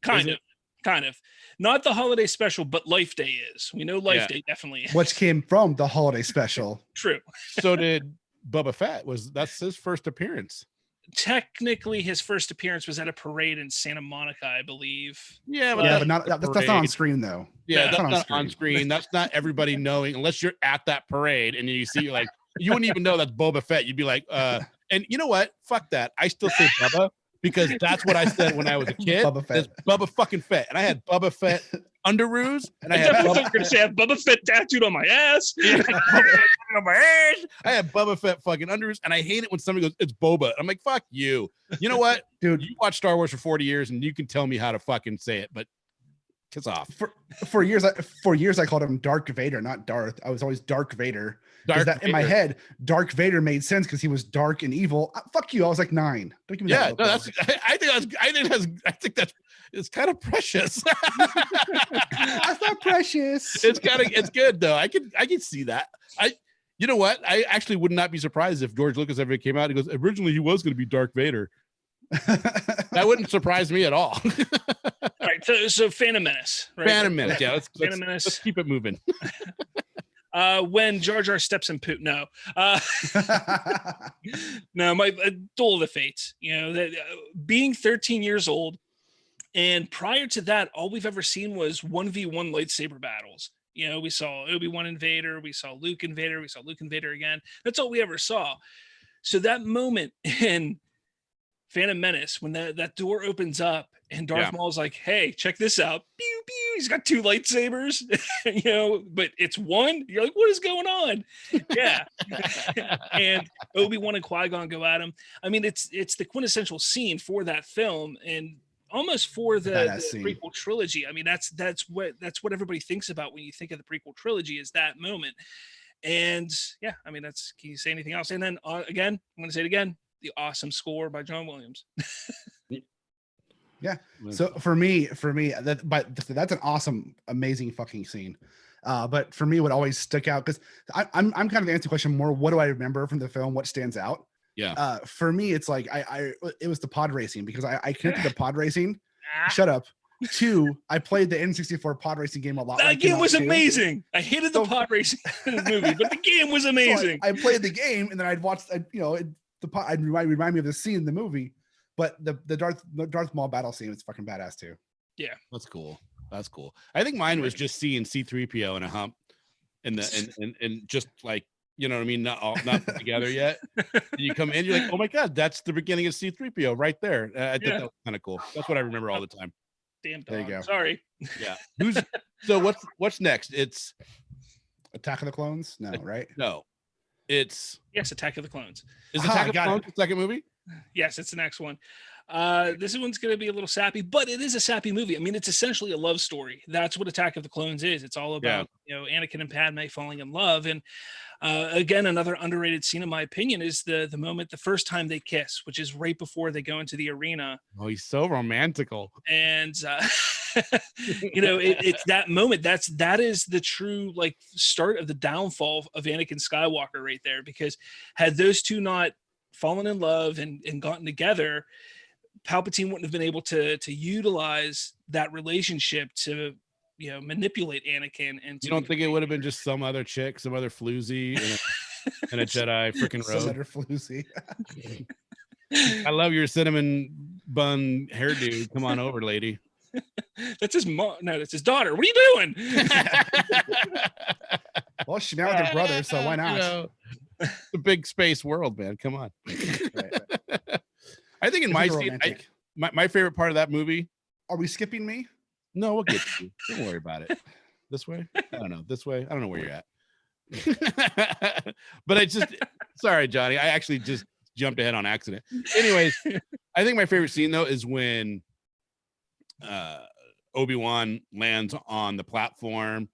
Kind of. Not the holiday special, but Life Day is. We know Life Day definitely is. Which came from the holiday special. True. So did Boba Fett. That's his first appearance. Technically, his first appearance was at a parade in Santa Monica, I believe. Yeah, but that's not on screen, though. Yeah, that's not on screen. That's not everybody knowing, unless you're at that parade and you see, like, you wouldn't even know that's Boba Fett. You'd be like, and you know what? Fuck that. I still say Bubba, because that's what I said when I was a kid. Bubba Fett. It's Bubba fucking Fett. And I had Bubba Fett underoos, and I had Bubba Fett tattooed on my ass. I had Bubba Fett fucking underoos, and I hate it when somebody goes, it's Boba. I'm like, fuck you. You know what? Dude, you watch Star Wars for 40 years and you can tell me how to fucking say it, but kiss off. For years I called him Dark Vader, not Darth. I was always Dark Vader. In my head, Dark Vader made sense because he was dark and evil. Fuck you. I was like 9. Don't give me that. No, I think that's it's kind of precious. That's not precious. It's good though. I can see that. You know what? I actually would not be surprised if George Lucas ever came out and goes, originally he was going to be Darth Vader. That wouldn't surprise me at all. All right, so Phantom Menace, right? Phantom Menace, yeah. Phantom Menace. Let's keep it moving. When Jar Jar steps in poop, no. No, my Duel of the Fates. You know, that being 13 years old, and prior to that, all we've ever seen was 1v1 lightsaber battles. You know, we saw Obi-Wan and Vader, we saw Luke and Vader, we saw Luke and Vader again. That's all we ever saw. So that moment in Phantom Menace, when that door opens up and Darth Maul's like, hey, check this out. Pew, pew. He's got 2 lightsabers, you know, but it's one. You're like, what is going on? Yeah. And Obi-Wan and Qui-Gon go at him. I mean, it's the quintessential scene for that film and almost for the prequel trilogy. I mean, that's what everybody thinks about when you think of the prequel trilogy is that moment. And yeah, I mean, can you say anything else? And then again, I'm going to say it again. The awesome score by John Williams. Yeah. So for me, that's an awesome, amazing fucking scene. But for me, what always stuck out, because I'm kind of answering the question more, what do I remember from the film? What stands out? Yeah. For me, it's like it was the pod racing, because I connected to pod racing. Shut up. 2, I played the N64 pod racing game a lot. That game was amazing. I hated the pod racing movie, but the game was amazing. So I played the game, and then I'd watch, I'd remind me of the scene in the movie. But the Darth Maul battle scene was fucking badass too. Yeah, that's cool. I think mine was just seeing C-3PO in a hump, and just like, you know what I mean, not put together yet. And you come in, you're like, oh my god, that's the beginning of C-3PO right there. I think that was kind of cool. That's what I remember all the time. Damn dog. There you go. Sorry. Yeah. So what's next? It's Attack of the Clones? No, right? No. It's Attack of the Clones. Is Attack of the Clones the second movie? Yes, it's the next one. This one's going to be a little sappy, but it is a sappy movie. I mean, it's essentially a love story. That's what Attack of the Clones is. It's all about, Anakin and Padme falling in love. And again, another underrated scene, in my opinion, is the moment, the first time they kiss, which is right before they go into the arena. Oh, he's so romantical. And, it's that moment. That is the true start of the downfall of Anakin Skywalker right there, because had those two not fallen in love and gotten together, Palpatine wouldn't have been able to utilize that relationship to manipulate Anakin. And you don't think it would have been just some other chick, some other floozy in a Jedi freaking robe? Some other floozy. I love your cinnamon bun hairdo. Come on over, lady. That's his mom. No, that's his daughter. What are you doing? Well, she's now with her brother, so why not? The big space world, man. Come on. Right. I think in my scene, my favorite part of that movie. Are we skipping me? No, we'll get to you. Don't worry about it. This way? I don't know. This way? I don't know where you're at. But sorry, Johnny. I actually just jumped ahead on accident. Anyways, I think my favorite scene though is when Obi-Wan lands on the platform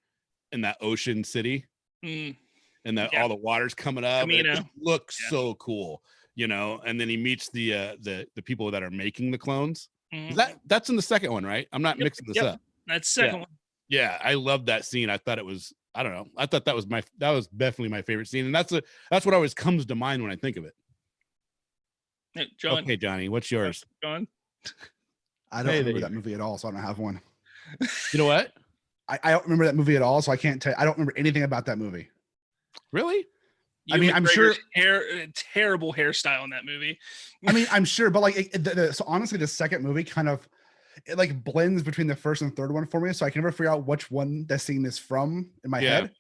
in that ocean city. And that all the water's coming up. It just looks so cool, and then he meets the people that are making the clones. That's in the second one, right? I'm not mixing this up. That's second one. Yeah, I love that scene. I thought it was, I don't know. I thought that was definitely my favorite scene. And that's what always comes to mind when I think of it. Hey, John. Okay, Johnny, what's yours? John? I don't remember that movie at all, so I don't have one. You know what? I don't remember that movie at all, so I can't tell you. I don't remember anything about that movie. Really? I'm sure terrible hairstyle in that movie. I'm sure, but so honestly, the second movie kind of blends between the first and third one for me, so I can never figure out which one the scene is from in my head.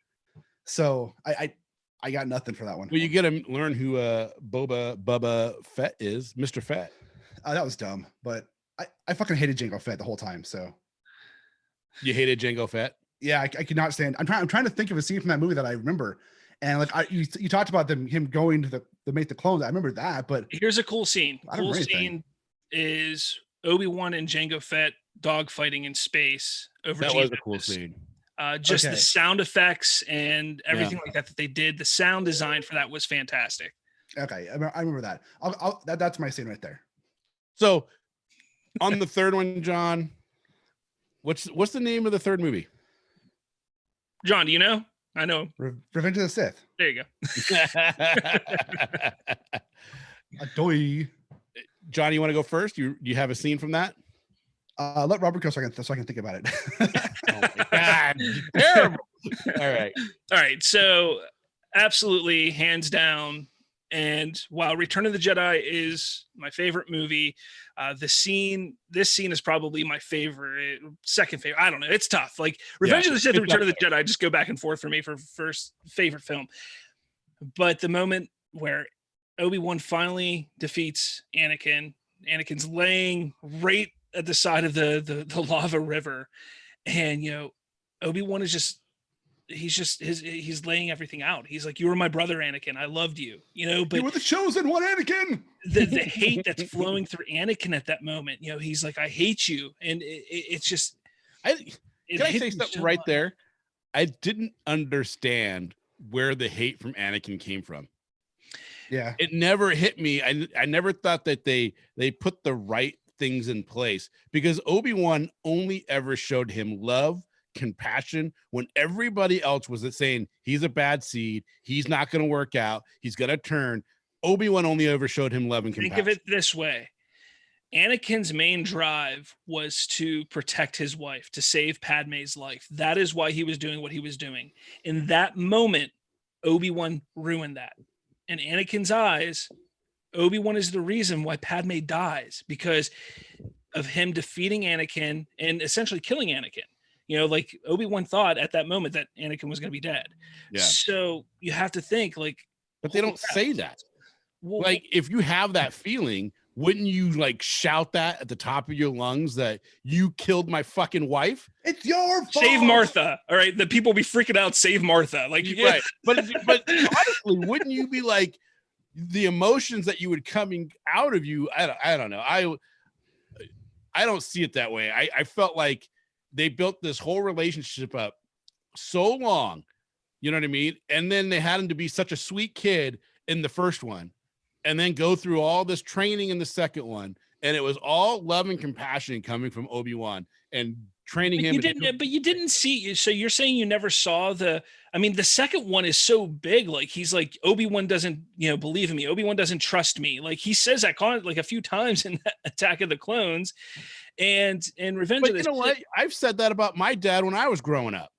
So I got nothing for that one. Well, you get to learn who Bubba Fett is, Mr. Fett. That was dumb, but I fucking hated Jango Fett the whole time. So you hated Jango Fett? Yeah, I could not stand. I'm trying to think of a scene from that movie that I remember. And you talked about him going to make the clones. I remember that, but here's a cool scene. Cool scene is Obi-Wan and Jango Fett dogfighting in space over. That was a cool scene. Just the sound effects and everything like that they did. The sound design for that was fantastic. Okay, I remember that. That's my scene right there. So on the third one, John, What's the name of the third movie? John, do you know? I know. Revenge of the Sith. There you go. Adoy. John, you want to go first? You have a scene from that? Let Robert go so I can think about it. Oh my God, terrible. All right. So absolutely, hands down. And while Return of the Jedi is my favorite movie, this scene is probably my favorite, second favorite. I don't know. It's tough. Like Revenge of the Sith and Return of the Jedi just go back and forth for me for first favorite film. But the moment where Obi-Wan finally defeats Anakin's laying right at the side of the lava river, and Obi-Wan is he's laying everything out. He's like, "You were my brother, Anakin. I loved you." But you were the chosen one, Anakin. The hate that's flowing through Anakin at that moment. He's like, "I hate you," and it's just. Can I say something right there? I didn't understand where the hate from Anakin came from. Yeah, it never hit me. I never thought that they put the right things in place, because Obi-Wan only ever showed him love, compassion when everybody else was saying he's a bad seed, he's not going to work out, he's going to turn. Obi-Wan only ever showed him love and compassion. Think of it this way. Anakin's main drive was to protect his wife, to save Padme's life. That is why he was doing what he was doing. In that moment, Obi-Wan ruined that. In Anakin's eyes, Obi-Wan is the reason why Padme dies, because of him defeating Anakin and essentially killing Anakin. Like Obi-Wan thought at that moment that Anakin was going to be dead. Yeah. So you have to think like, but they don't say that. Well, like if you have that feeling, wouldn't you like shout that at the top of your lungs that you killed my fucking wife? It's your fault. Save Martha. All right. The people be freaking out. Save Martha. Like, right. But honestly, wouldn't you be like, the emotions that you would coming out of you? I don't know. I don't see it that way. I felt like they built this whole relationship up so long, you know what I mean? And then they had him to be such a sweet kid in the first one, and then go through all this training in the second one. And it was all love and compassion coming from Obi-Wan and training him. But you didn't see. So you're saying you never saw the second one is so big. Like he's like, Obi-Wan doesn't, believe in me. Obi-Wan doesn't trust me. Like he says that like a few times in Attack of the Clones and Revenge of the Sith. You know what? I've said that about my dad when I was growing up.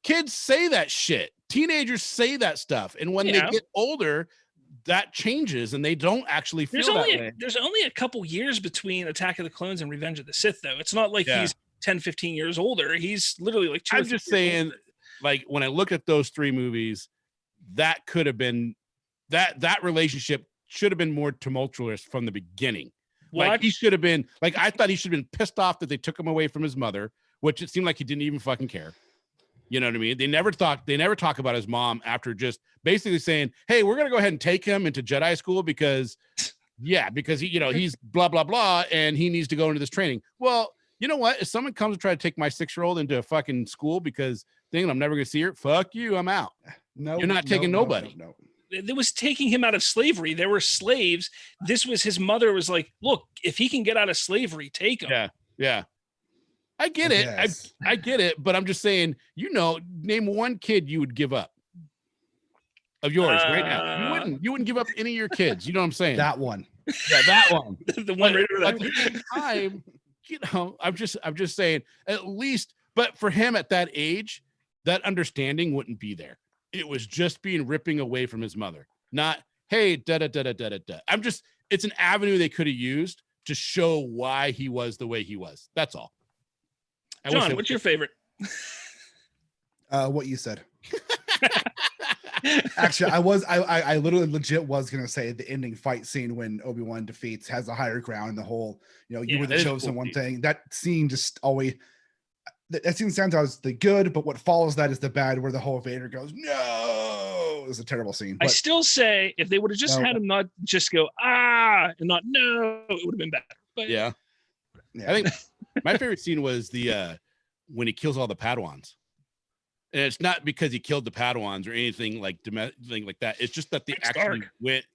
Kids say that shit. Teenagers say that stuff. And when they get older, that changes and they don't actually feel that way. There's only a couple years between Attack of the Clones and Revenge of the Sith, though. It's not like he's 10, 15 years older. He's literally like 2 I'm just saying, like, when I look at those three movies, that could have been that relationship should have been more tumultuous from the beginning. Like he should have been like, I thought he should have been pissed off that they took him away from his mother, which it seemed like he didn't even fucking care. You know what I mean? They never talk about his mom after just basically saying, "Hey, we're going to go ahead and take him into Jedi school because he, he's blah, blah, blah. And he needs to go into this training." Well, you know what? If someone comes and try to take my 6-year-old into a fucking school because thinking I'm never going to see her, fuck you, I'm out. No, you're not taking nobody. No. It was taking him out of slavery. There were slaves. This was his mother was like, "Look, if he can get out of slavery, take him." Yeah. Yeah. I get it. Yes. I get it. But I'm just saying, name one kid you would give up of yours right now. You wouldn't give up any of your kids. You know what I'm saying? That one. Yeah, that one. The one right over there. At the same time, I'm just saying, at least, but for him at that age, that understanding wouldn't be there. It was just being ripping away from his mother. Not, hey, da da da da da da. It's an avenue they could have used to show why he was the way he was. That's all. John, what's your favorite? What you said. Actually, I literally legit was gonna say the ending fight scene when Obi-Wan has a higher ground. The whole, you were the chosen one thing. That scene just always. That scene stands out as the good, but what follows that is the bad, where the whole Vader goes, "No!" It was a terrible scene. I still say if they would have just had him not just go and not no, it would have been better. But yeah. I think my favorite scene was the when he kills all the Padawans, and it's not because he killed the Padawans or anything like that. It's just that they actually went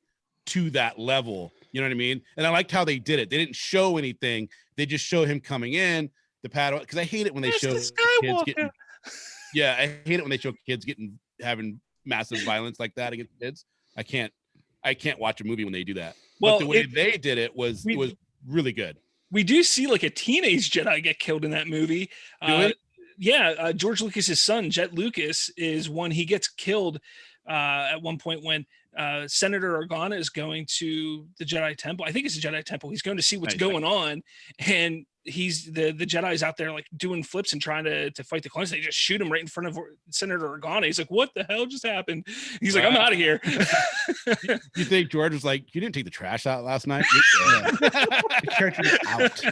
to that level. You know what I mean? And I liked how they did it. They didn't show anything. They just show him coming in, the paddle, because I hate it when they That's show the kids Skywalker. getting. Yeah, I hate it when they show kids having massive violence like that against kids. I can't watch a movie when they do that. Well, but the way they did it was really good. We do see like a teenage Jedi get killed in that movie. George Lucas's son, Jet Lucas, is one. He gets killed at one point when Senator Organa is going to the Jedi Temple. I think it's the Jedi Temple. He's going to see what's going on, and he's the Jedi's out there like doing flips and trying to fight the clones. They just shoot him right in front of Senator Organa. He's like, "What the hell just happened?" He's like, "I'm out of here." You think George was like, "You didn't take the trash out last night?" The character is out.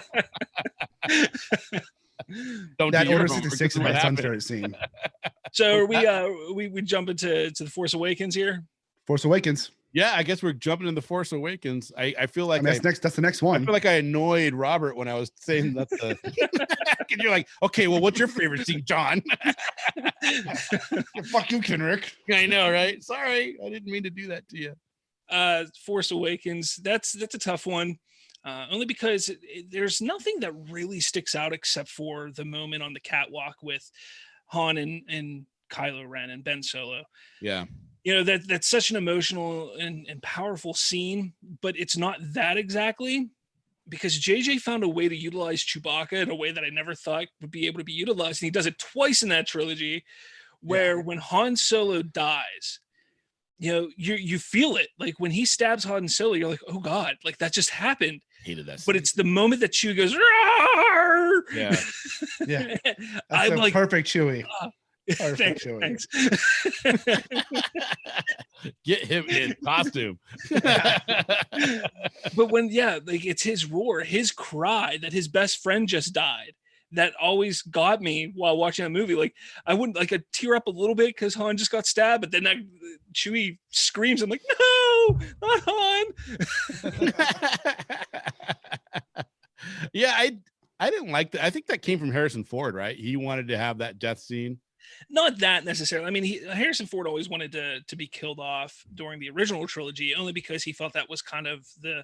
That Order 66 is my son's favorite scene. So we jump into the Force Awakens here. Force Awakens. Yeah, I guess we're jumping into The Force Awakens. I feel like that's the next one. I feel like I annoyed Robert when I was saying that. And you're like, okay, well, what's your favorite scene, John? Fuck you, Kenrick. I know, right? Sorry, I didn't mean to do that to you. Force Awakens. That's a tough one. Only because there's nothing that really sticks out except for the moment on the catwalk with Han and Kylo Ren and Ben Solo. Yeah. That's such an emotional and powerful scene, but it's not that exactly, because JJ found a way to utilize Chewbacca in a way that I never thought would be able to be utilized. And he does it twice in that trilogy, where when Han Solo dies, you feel it. Like when he stabs Han Solo, you're like, oh God, like that just happened. Hated that scene. But it's the moment that Chewie goes, "Roar!" Yeah. That's like perfect Chewie. Perfect Chewie. Thanks. Get him in costume. But when it's his roar, his cry that his best friend just died, that always got me while watching that movie. Like I wouldn't I'd tear up a little bit because Han just got stabbed, but then that Chewie screams. I'm like, no, not Han. Yeah, I didn't like that. I think that came from Harrison Ford, right? He wanted to have that death scene. Not that necessarily. I mean, Harrison Ford always wanted to be killed off during the original trilogy, only because he felt that was kind of the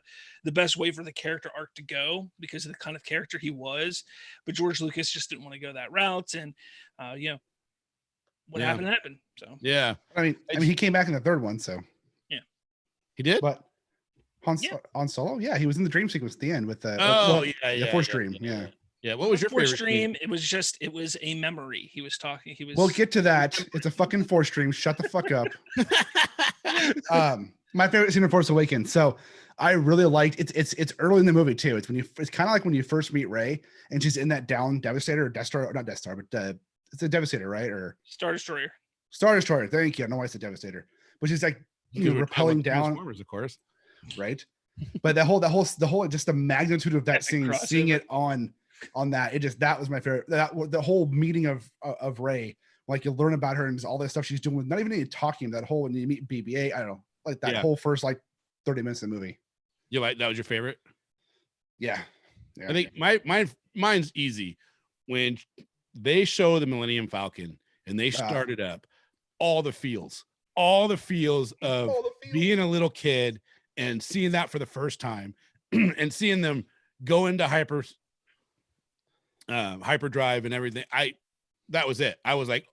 best way for the character arc to go, because of the kind of character he was. But George Lucas just didn't want to go that route, and what happened happened. So yeah, I mean, he came back in the third one, so yeah, he did. But Han Solo, yeah, he was in the dream sequence at the end with the the Force dream, yeah. Yeah, what was your Force favorite dream? It was a memory. He was talking. We'll get to that. It's a fucking Force dream. Shut the fuck up. My favorite scene in Force Awakens. So I really liked it's early in the movie too. It's kind of like when you first meet Rey and she's in that down Devastator or Death Star, not Death Star, but it's a Devastator, right? Or Star Destroyer. Star Destroyer. Thank you. I know why it's a Devastator, but she's like rappelling down, of course, right? But the whole just the magnitude of that scene, seeing it on that, that was my favorite. The whole meeting of Rey, like you learn about her and all that stuff she's doing with not even any talking. That whole when you meet BB-8, I don't know, like that whole first 30 minutes of the movie. You like that was your favorite? Yeah. I think mine's easy. When they show the Millennium Falcon and they started up all the feels of being a little kid and seeing that for the first time and seeing them go into hyperdrive and everything. That was it. I was like,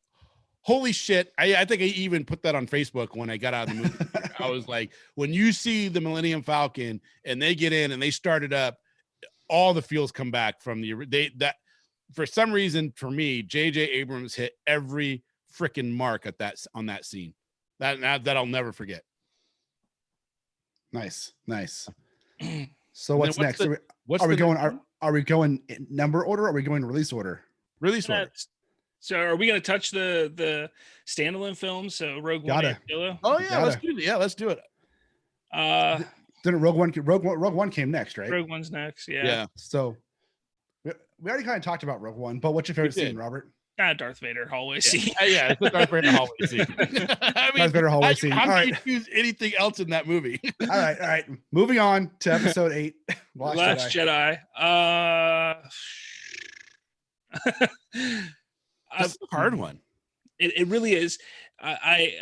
holy shit. I think I even put that on Facebook when I got out of the movie. I was like, when you see the Millennium Falcon and they get in and they start it up, all the feels come back from that for some reason. For me, JJ Abrams hit every freaking mark on that scene that I'll never forget. Nice. So what's next? Are we going in number order? Or are we going release order? Release order. So are we going to touch the standalone films? So Rogue One and Solo? Oh yeah, let's do it. Then Rogue One came next, right? Rogue One's next. Yeah. So we already kind of talked about Rogue One, but what's your favorite scene, Robert? Darth Vader hallway scene. Yeah, it's the Darth Vader hallway scene. Darth Vader hallway scene. How can you choose anything else in that movie? All right. Moving on to episode 8. Last Jedi. That's a hard one. It really is. I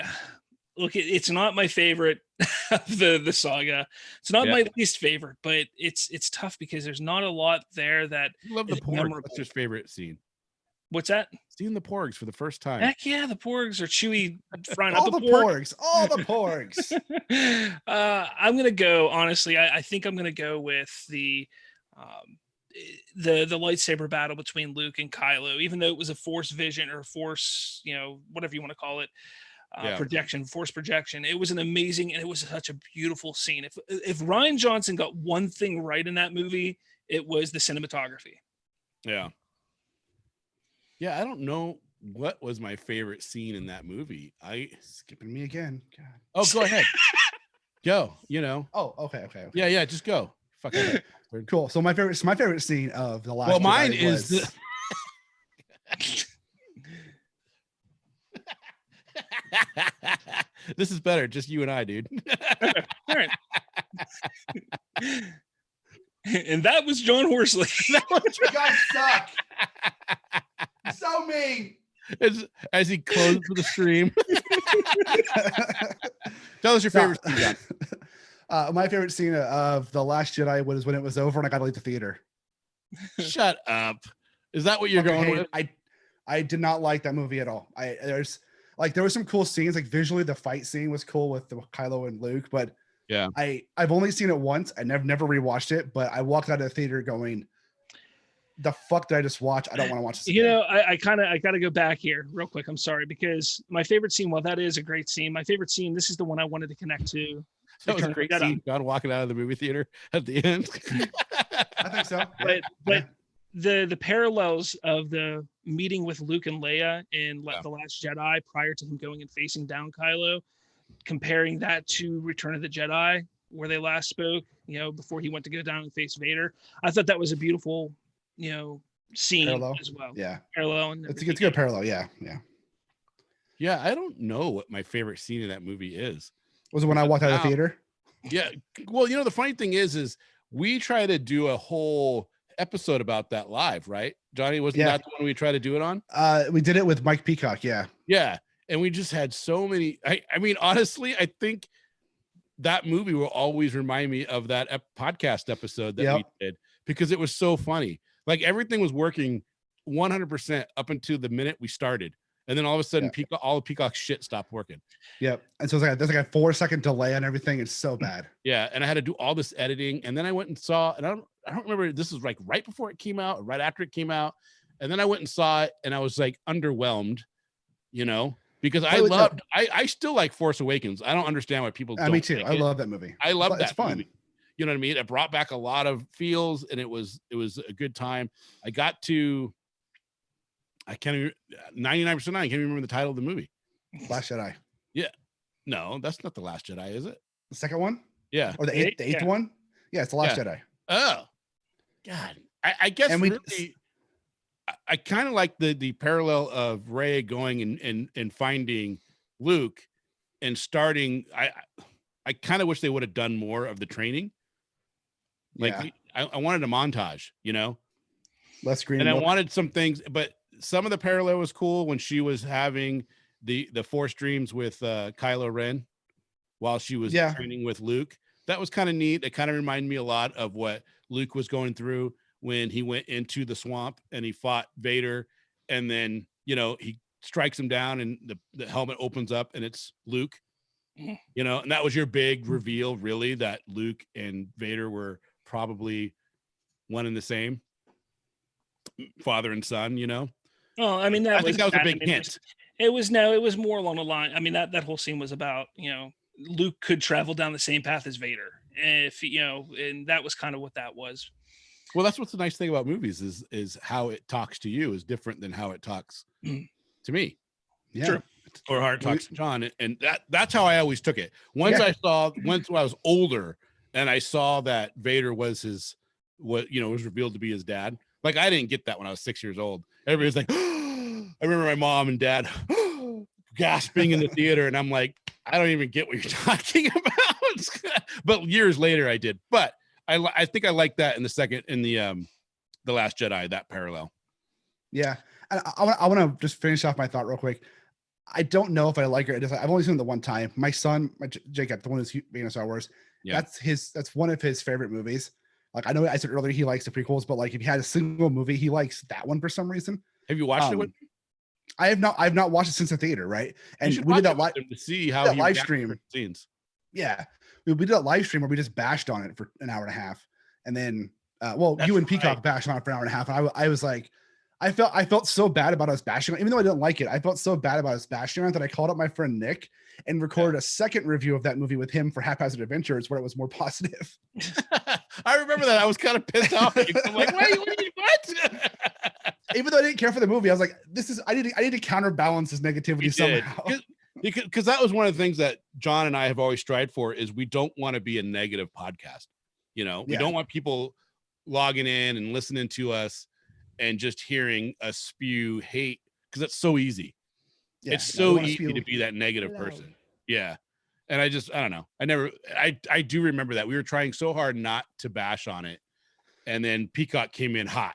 look, it's not my favorite of the saga. It's not my least favorite, but it's tough because there's not a lot there that I love the is porgs. memorable. What's your favorite scene? What's that? Seeing the porgs for the first time. Heck yeah, the porgs are Chewie frying All up the a porg. porgs, all the porgs. I'm gonna go, honestly, I think I'm gonna go with the lightsaber battle between Luke and Kylo, even though it was a force vision or force, whatever you want to call it, force projection. It was an amazing, and it was such a beautiful scene. If Rian Johnson got one thing right in that movie, it was the cinematography. Yeah, I don't know what was my favorite scene in that movie. Skipping me again. God. Oh, go ahead. Go. Oh, okay. Yeah, just go. Fuck it. Cool. So my favorite scene of the last. Well, Jedi mine is this is better. Just you and I, dude. All right. And that was John Horsley. You guys suck. You're so mean. As he closed the stream. Tell us your favorite scene, John. My favorite scene of The Last Jedi was when it was over and I got to leave the theater. Shut up. Is that what you're going with? I did not like that movie at all. There were some cool scenes, like visually the fight scene was cool with the Kylo and Luke, but yeah, I've only seen it once. I never rewatched it, but I walked out of the theater going, the fuck did I just watch? I don't want to watch this again. I got to go back here real quick. I'm sorry, because my favorite scene, while that is a great scene, my favorite scene, this is the one I wanted to connect to. That was a great scene. John walking out of the movie theater at the end. I think so. But the parallels of the meeting with Luke and Leia in The Last Jedi prior to him going and facing down Kylo, comparing that to Return of the Jedi, where they last spoke, before he went to go down and face Vader. I thought that was a beautiful, scene parallel as well. Yeah. Parallel. And it's a good parallel. Yeah. Yeah. I don't know what my favorite scene in that movie is. Was it when I walked out of the theater? Yeah. Well, the funny thing is we try to do a whole episode about that live, right? Johnny, wasn't that the one we tried to do it on? We did it with Mike Peacock. Yeah. Yeah. And we just had so many. I mean, honestly, I think that movie will always remind me of that podcast episode that we did, because it was so funny. Like everything was working 100% up until the minute we started. And then all of a sudden, all the Peacock shit stopped working. Yep. And so there's like a 4-second delay on everything. It's so bad. Yeah. And I had to do all this editing. And then I went and saw, and I don't remember, this was like right before it came out or right after it came out. And then I went and saw it and I was like underwhelmed, because I still like Force Awakens. I don't understand why people don't. Me too. I love that movie. I love that. It's fun. Movie. You know what I mean? It brought back a lot of feels and it was a good time. I got to, I can't even 99% I can't even remember the title of the movie. Last Jedi. Yeah. No, that's not The Last Jedi, is it? The second one? Yeah. Or the eighth one? Yeah, it's The Last Jedi. Oh. God. I guess I kind of like the parallel of Rey going and finding Luke and starting. I kind of wish they would have done more of the training. Like I wanted a montage, less green. And I wanted some things, but some of the parallel was cool when she was having the Force dreams with Kylo Ren while she was training with Luke. That was kind of neat. It kind of reminded me a lot of what Luke was going through when he went into the swamp and he fought Vader, and then he strikes him down and the helmet opens up and it's Luke. And that was your big reveal, really, that Luke and Vader were probably one and the same, father and son. Well, I mean, I think that was a big hint. It was more along the line. I mean, that whole scene was about, Luke could travel down the same path as Vader. If, and that was kind of what that was. Well, that's what's the nice thing about movies is how it talks to you is different than how it talks to me. Yeah. True. Or how it talks to John. And that's how I always took it. Once I was older and I saw that Vader was was revealed to be his dad. Like I didn't get that when I was 6 years old. Everybody's like, I remember my mom and dad gasping in the theater. And I'm like, I don't even get what you're talking about. But years later I did. But I think I like that in the Last Jedi, that parallel. Yeah. And I want to just finish off my thought real quick. I don't know if I like it. I've only seen it the one time. My son, Jacob, the one who's being a Star Wars, that's one of his favorite movies. Like I know I said earlier he likes the prequels, but like if he had a single movie, he likes that one for some reason. Have you watched it with me? I've not watched it since the theater, right? And we did that live to see how he live stream scenes. Yeah, we did a live stream where we just bashed on it for an hour and a half, and then you and Peacock bashed on it for an hour and a half, and I was like, I felt so bad about us bashing on it, even though I didn't like it. I felt so bad about us bashing on it that I called up my friend Nick and recorded a second review of that movie with him for Haphazard Adventures, where it was more positive. I remember that. I was kind of pissed off. I'm like, what? Even though I didn't care for the movie, I was like, I need to counterbalance this negativity somehow. Because that was one of the things that John and I have always strived for is we don't want to be a negative podcast. You know, we don't want people logging in and listening to us and just hearing us spew hate, because it's so easy. Yeah, it's so easy to be that negative person. Yeah. And I don't know. I do remember that we were trying so hard not to bash on it. And then Peacock came in hot.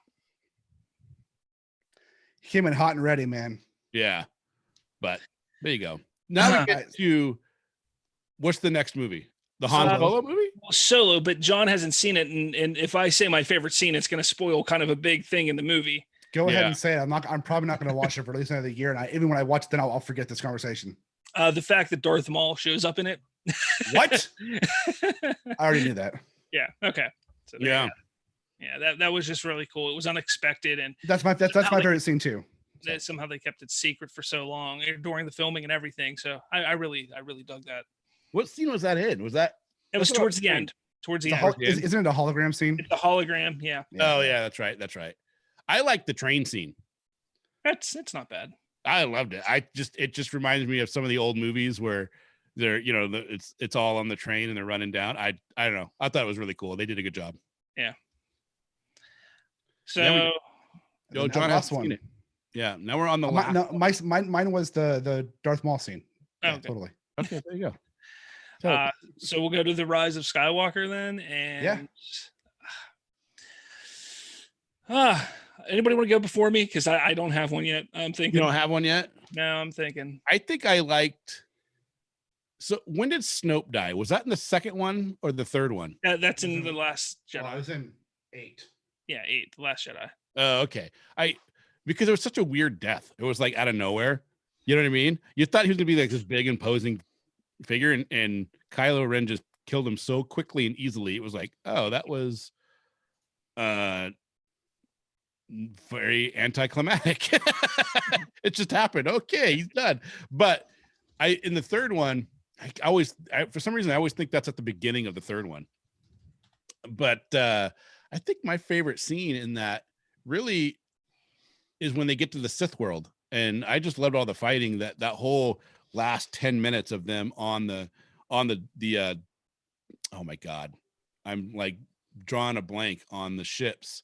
He came in hot and ready, man. Yeah. But there you go. Now we get to what's the next movie? The Han Solo movie? Well, Solo, but John hasn't seen it, and if I say my favorite scene, it's going to spoil kind of a big thing in the movie. Go ahead and say it. I'm probably not going to watch it for at least another year, and even when I watch it, then I'll forget this conversation. The fact that Darth Maul shows up in it. What? I already knew that. Yeah. Okay. So yeah. That was just really cool. It was unexpected, and that's my favorite scene too. Somehow they kept it secret for so long during the filming and everything. So I really dug that. What scene was that in? It was towards the end. Towards the end. Isn't it a hologram scene? It's a hologram. Yeah. Oh yeah, that's right. I like the train scene. It's not bad. I loved it. It just reminds me of some of the old movies where they're, it's all on the train and they're running down. I don't know. I thought it was really cool. They did a good job. Yeah. So John has seen it. Yeah. Now we're on the last. No, mine was the Darth Maul scene. Oh, yeah, totally. Okay, there you go. So we'll go to the Rise of Skywalker then, and anybody want to go before me? Because I don't have one yet. I'm thinking. You don't have one yet? No, I'm thinking. I think I liked. So when did Snoke die? Was that in the second one or the third one? That's in the Last Jedi. I was in 8. Yeah, 8, the Last Jedi. Oh, okay. Because it was such a weird death. It was like out of nowhere. You know what I mean? You thought he was gonna be like this big imposing figure, and Kylo Ren just killed him so quickly and easily. It was like, oh, that was very anticlimactic. It just happened. Okay, he's done. But in the third one, for some reason I always think that's at the beginning of the third one. But I think my favorite scene in that really is when they get to the Sith world. And I just loved all the fighting, that whole last 10 minutes of them on the oh my God, I'm like drawing a blank on the ships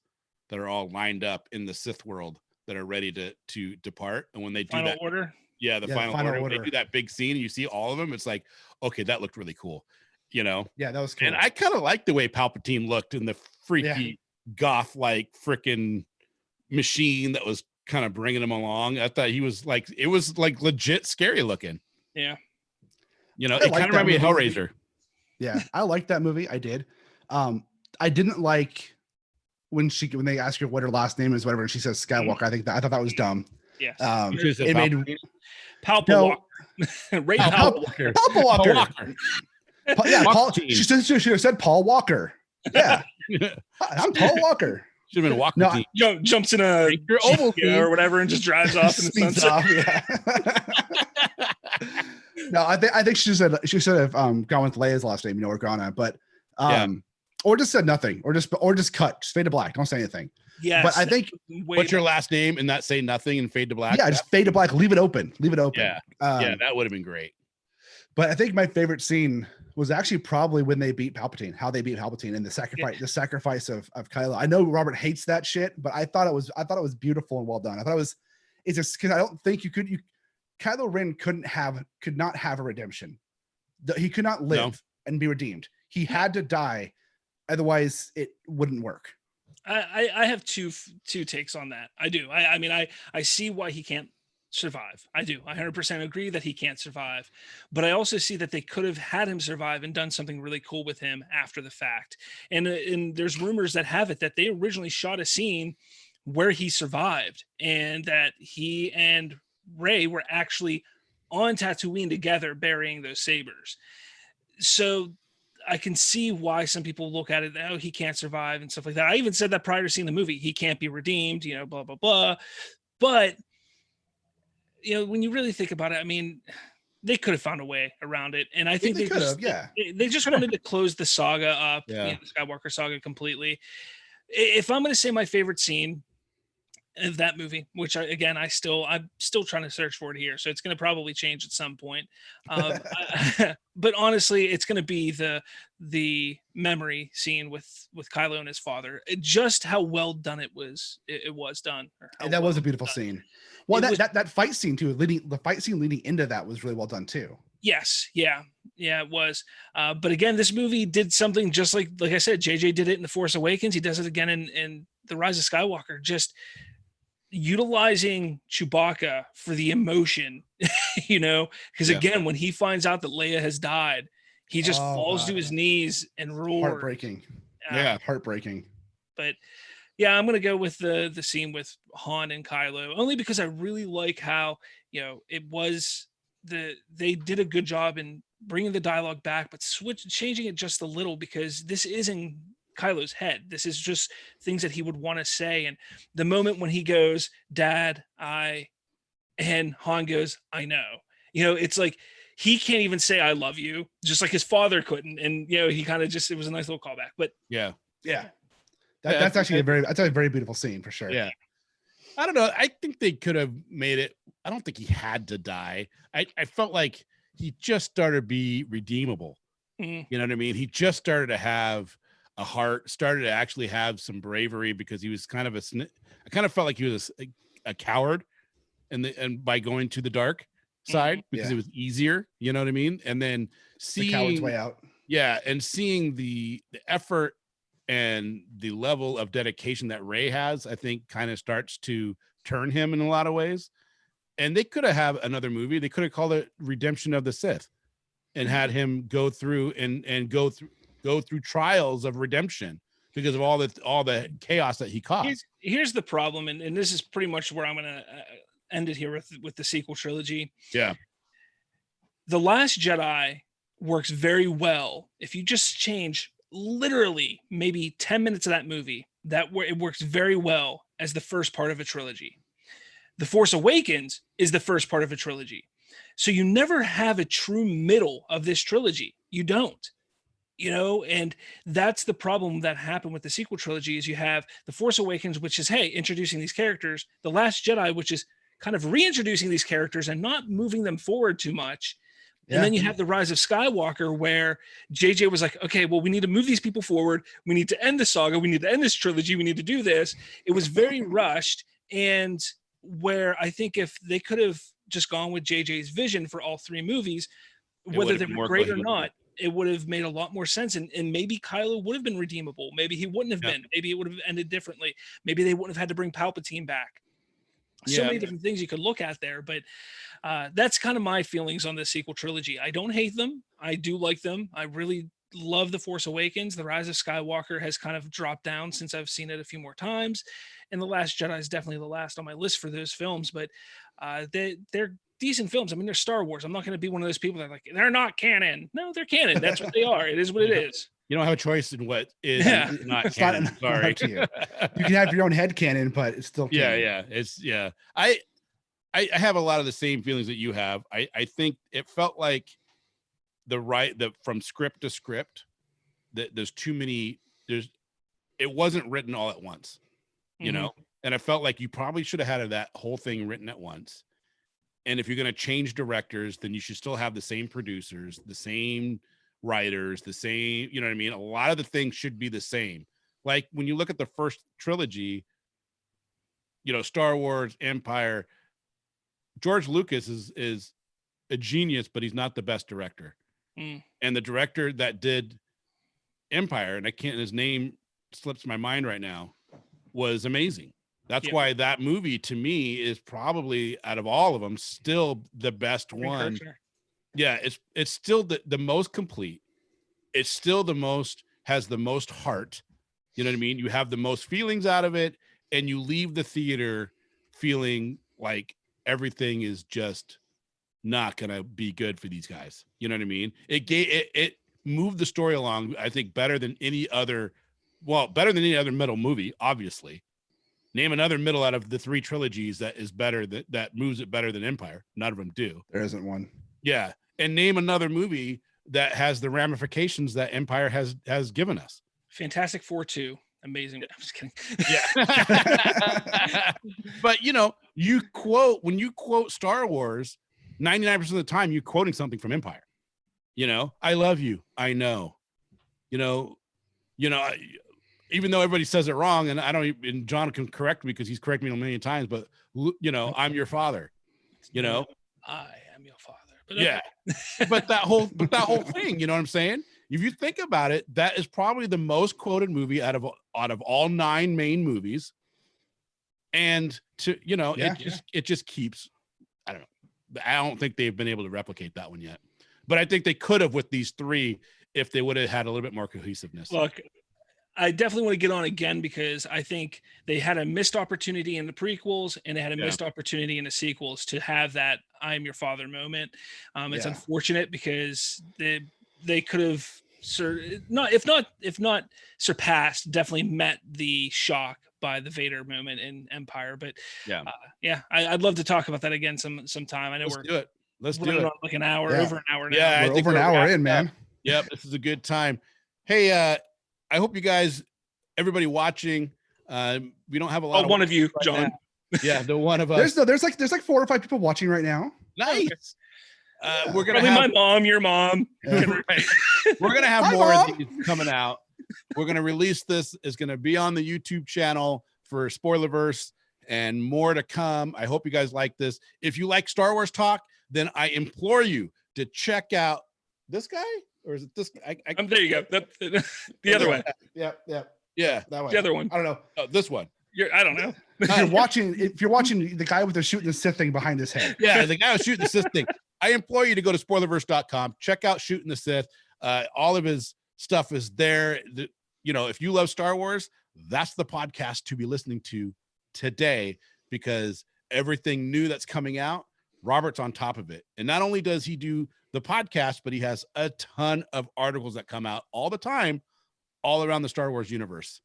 that are all lined up in the Sith world that are ready to depart. And when they do that order. Yeah, the final order. When they do that big scene and you see all of them, it's like, okay, that looked really cool. Yeah, that was cool. And I kind of like the way Palpatine looked in the freaky goth like freaking machine that was kind of bringing him along. I thought he was like, it was like legit scary looking. Yeah. It kind of reminded me of Hellraiser. Yeah, I liked that movie. I did. I didn't like when they ask her what her last name is, whatever, and she says Skywalker. I thought that was dumb. Yes. It made Palpawalker. Ray Palpawalker. Palpawalker. Yeah, Paul. She should have said Paul Walker. Yeah, I'm Paul Walker. Should have been Walker. No, jumps in a Ovaltine or whatever and just drives off in the sunset. No, I think she should have gone with Leia's last name, Organa, but or just said nothing, or just cut, just fade to black. Don't say anything. Yeah, but I think what's your last name and not say nothing and fade to black. Yeah, just fade to black. Leave it open. Yeah, that would have been great. But I think my favorite scene was actually probably when they beat Palpatine, how they beat Palpatine in the sacrifice of Kylo. I know Robert hates that shit, but I thought it was beautiful and well done. I thought it's just because I don't think Kylo Ren could not have a redemption. He could not live and be redeemed. He had to die, otherwise it wouldn't work. I have two takes on that. I do. I mean, I see why he can't survive. I do. I 100% agree that he can't survive. But I also see that they could have had him survive and done something really cool with him after the fact. And there's rumors that have it that they originally shot a scene where he survived and that he and Rey were actually on Tatooine together burying those sabers. So I can see why some people look at it, oh, he can't survive and stuff like that. I even said that prior to seeing the movie, he can't be redeemed, blah, blah, blah. But when you really think about it, I mean, they could have found a way around it. And I think they could have, yeah. They just wanted to close the saga up, Yeah. The Skywalker saga completely. If I'm going to say my favorite scene of that movie, which I'm still trying to search for it here, so it's going to probably change at some point. But honestly, it's going to be the memory scene with Kylo and his father. Just how well done it was done. And that was a beautiful scene. Well, that fight scene too, the fight scene leading into that was really well done too. Yes, yeah, it was. But again, this movie did something just like I said, JJ did it in The Force Awakens. He does it again in The Rise of Skywalker. Just utilizing Chewbacca for the emotion, because again, when he finds out that Leia has died, he just falls to his knees and roars. Heartbreaking. Heartbreaking. But yeah, I'm gonna go with the scene with Han and Kylo, only because I really like how it was they did a good job in bringing the dialogue back, but changing it just a little, because this isn't Kylo's head. This is just things that he would want to say. And the moment when he goes, "Dad, and Han goes, "I know," it's like he can't even say "I love you," just like his father couldn't. And he kind of it was a nice little callback. But yeah. That's actually a very beautiful scene for sure. Yeah. I don't know. I think they could have made it. I don't think he had to die. I felt like he just started to be redeemable. Mm-hmm. You know what I mean? He just started to have a heart, started to actually have some bravery, because he was kind of I kind of felt like he was a coward, and by going to the dark side, because it was easier, you know what I mean? And then seeing the coward's way out. Yeah, and seeing the effort and the level of dedication that Rey has, I think kind of starts to turn him in a lot of ways. And they could have another movie. They could have called it Redemption of the Sith, and had him go through and go through trials of redemption because of all the chaos that he caused. Here's the problem, and this is pretty much where I'm going to end it here with the sequel trilogy. Yeah. The Last Jedi works very well if you just change literally maybe 10 minutes of that movie. It works very well as the first part of a trilogy. The Force Awakens is the first part of a trilogy. So you never have a true middle of this trilogy. You don't. And that's the problem that happened with the sequel trilogy. Is you have The Force Awakens, which is, hey, introducing these characters, The Last Jedi, which is kind of reintroducing these characters and not moving them forward too much. Yeah. And then you have The Rise of Skywalker, where JJ was like, okay, well, we need to move these people forward. We need to end the saga. We need to end this trilogy. We need to do this. It was very rushed. And where I think if they could have just gone with JJ's vision for all three movies, whether they were great or not, it would have made a lot more sense. And maybe Kylo would have been redeemable. Maybe he wouldn't have been. Maybe it would have ended differently. Maybe they wouldn't have had to bring Palpatine back. So many different things you could look at there. But that's kind of my feelings on the sequel trilogy. I don't hate them. I do like them. I really love The Force Awakens. The Rise of Skywalker has kind of dropped down since I've seen it a few more times. And The Last Jedi is definitely the last on my list for those films. But they're decent films. I mean, they're Star Wars. I'm not going to be one of those people that are like, they're not canon. No, they're canon. That's what they are. It is what it is. You don't have a choice in what is not canon. Sorry. Not to you. You can have your own head canon, but it's still canon. I have a lot of the same feelings that you have. I think it felt like from script to script, that there's too many. It wasn't written all at once, you know. And I felt like you probably should have had that whole thing written at once. And if you're going to change directors, then you should still have the same producers, the same writers, the same, you know what I mean? A lot of the things should be the same. Like when you look at the first trilogy, Star Wars, Empire, George Lucas is a genius, but he's not the best director. And the director that did Empire, and his name slips my mind right now, was amazing. That's Yeah. why that movie to me is probably out of all of them still the best one. Yeah, it's still the most complete. It's still has the most heart. You know what I mean? You have the most feelings out of it, and you leave the theater feeling like everything is just not gonna be good for these guys. You know what I mean? It moved the story along, I think, better than any other middle movie, obviously. Name another middle out of the 3 trilogies that is better, that moves it better than Empire. None of them do. There isn't one. Yeah. And name another movie that has the ramifications that Empire has given us. Fantastic Four 2. Amazing. I'm just kidding. Yeah. But you know, when you quote Star Wars, 99% of the time you're quoting something from Empire. You know, I love you. I know. You know, even though everybody says it wrong, and John can correct me because he's corrected me a million times, but you know, I'm your father. You know, I am your father. But yeah. but that whole thing, you know what I'm saying? If you think about it, that is probably the most quoted movie out of all 9 main movies. And it just keeps, I don't know. I don't think they've been able to replicate that one yet. But I think they could have with these 3 if they would have had a little bit more cohesiveness. Look, I definitely want to get on again because I think they had a missed opportunity in the prequels and they had a missed opportunity in the sequels to have that "I am your father" moment. It's unfortunate because they could have if not surpassed, definitely met the shock by the Vader moment in Empire. But I'd love to talk about that again sometime. I know Let's do it. Like an hour, over an hour now. Yeah, we're over an hour in, man. Yep, this is a good time. Hey, I hope you guys, everybody watching, we don't have a lot. One of you, right John. Now. Yeah, the one of us. There's like 4 or 5 people watching right now. Nice. We're gonna probably my mom, your mom. Yeah. We're gonna have more of these coming out. We're gonna release this. It's gonna be on the YouTube channel for Spoilerverse and more to come. I hope you guys like this. If you like Star Wars talk, then I implore you to check out this guy. Or is it this? There you go. The other one. Yeah. That one. The other one. I don't know. Oh, this one. I don't know. If you're watching the guy with the shooting the Sith thing behind his head. Yeah, the guy who's shooting the Sith thing. I implore you to go to spoilerverse.com. Check out Shootin' the Sith. All of his stuff is there. If you love Star Wars, that's the podcast to be listening to today, because everything new that's coming out, Robert's on top of it. And not only does he do the podcast, but he has a ton of articles that come out all the time, all around the Star Wars universe.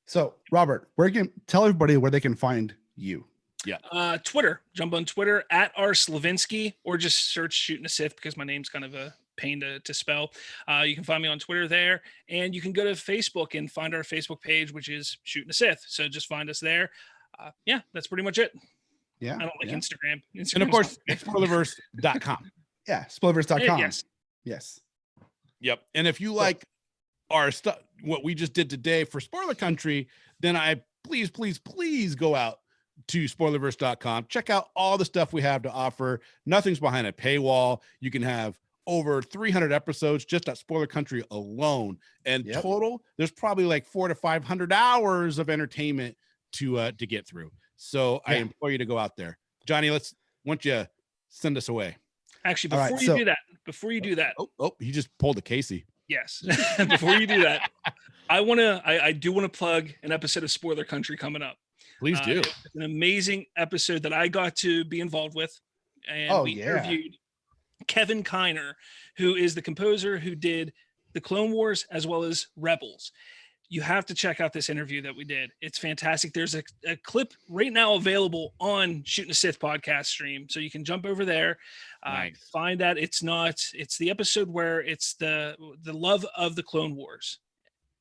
So, Robert, tell everybody where they can find you. Yeah. Twitter. Jump on Twitter at @Slavinsky, or just search Shootin' the Sith because my name's kind of a pain to spell. You can find me on Twitter there, and you can go to Facebook and find our Facebook page, which is Shootin' the Sith. So just find us there. That's pretty much it. Yeah. I don't like Instagram. And of course, spoilerverse.com. Yeah, spoilerverse.com. Yes. Yep. And if you like our stuff, what we just did today for Spoiler Country, then please go out to spoilerverse.com. Check out all the stuff we have to offer. Nothing's behind a paywall. You can have over 300 episodes just at Spoiler Country alone. And total, there's probably like 400 to 500 hours of entertainment to get through. So I implore you to go out there. Johnny, why don't you send us away? Actually, before you do that. Oh, he just pulled a Casey. Yes. Before you do that, I do want to plug an episode of Spoiler Country coming up. Please do. It's an amazing episode that I got to be involved with. And we interviewed Kevin Kiner, who is the composer who did the Clone Wars as well as Rebels. You have to check out this interview that we did. It's fantastic. There's a clip right now available on Shootin' the Sith podcast stream. So you can jump over there, find that. It's the episode where it's the love of the Clone Wars.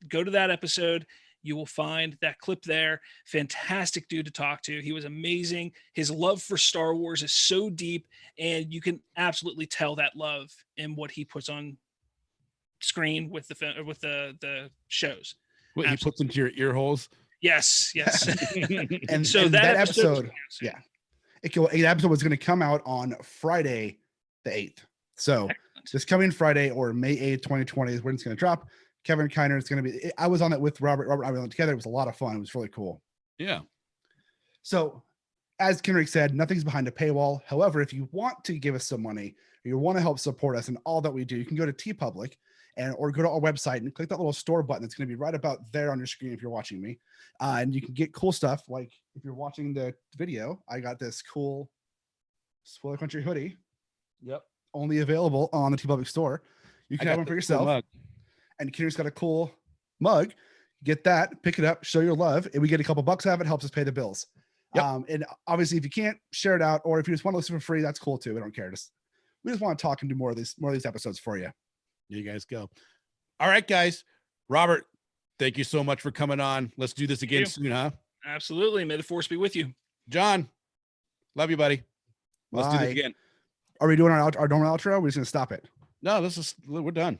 Go to that episode. You will find that clip there. Fantastic dude to talk to. He was amazing. His love for Star Wars is so deep, and you can absolutely tell that love in what he puts on screen with the shows. What he puts into your ear holes? Yes. and so that episode that episode was going to come out on Friday the 8th. So this coming Friday, or May 8th, 2020 is when it's going to drop. Kevin Kiner is going to be. I was on it with Robert. I went together. It was a lot of fun. It was really cool. Yeah. So, as Kendrick said, nothing's behind a paywall. However, if you want to give us some money, or you want to help support us in all that we do, you can go to TeePublic or go to our website and click that little store button. That's going to be right about there on your screen if you're watching me. And you can get cool stuff. Like if you're watching the video, I got this cool Spoiler Country hoodie. Yep. Only available on the TeePublic store. You can have one for yourself. Cool, and Kendrick's got a cool mug. Get that, pick it up, show your love, and we get a couple bucks out of it. Helps us pay the bills. Yep. And obviously, if you can't share it out, or if you just want to listen for free, that's cool too. We don't care. We just want to talk and do more of these episodes for you. There you guys go. All right, guys. Robert, thank you so much for coming on. Let's do this again soon, huh? Absolutely. May the force be with you. John, love you, buddy. Let's do this again. Are we doing our normal outro? We're just gonna stop it. No, we're done.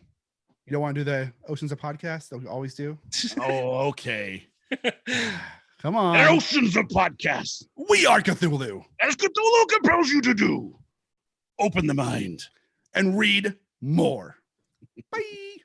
You don't want to do the Oceans of Podcast that we always do? Oh, okay. Come on. The Oceans of Podcasts. We are Cthulhu. As Cthulhu compels you to do. Open the mind. And read more. Bye.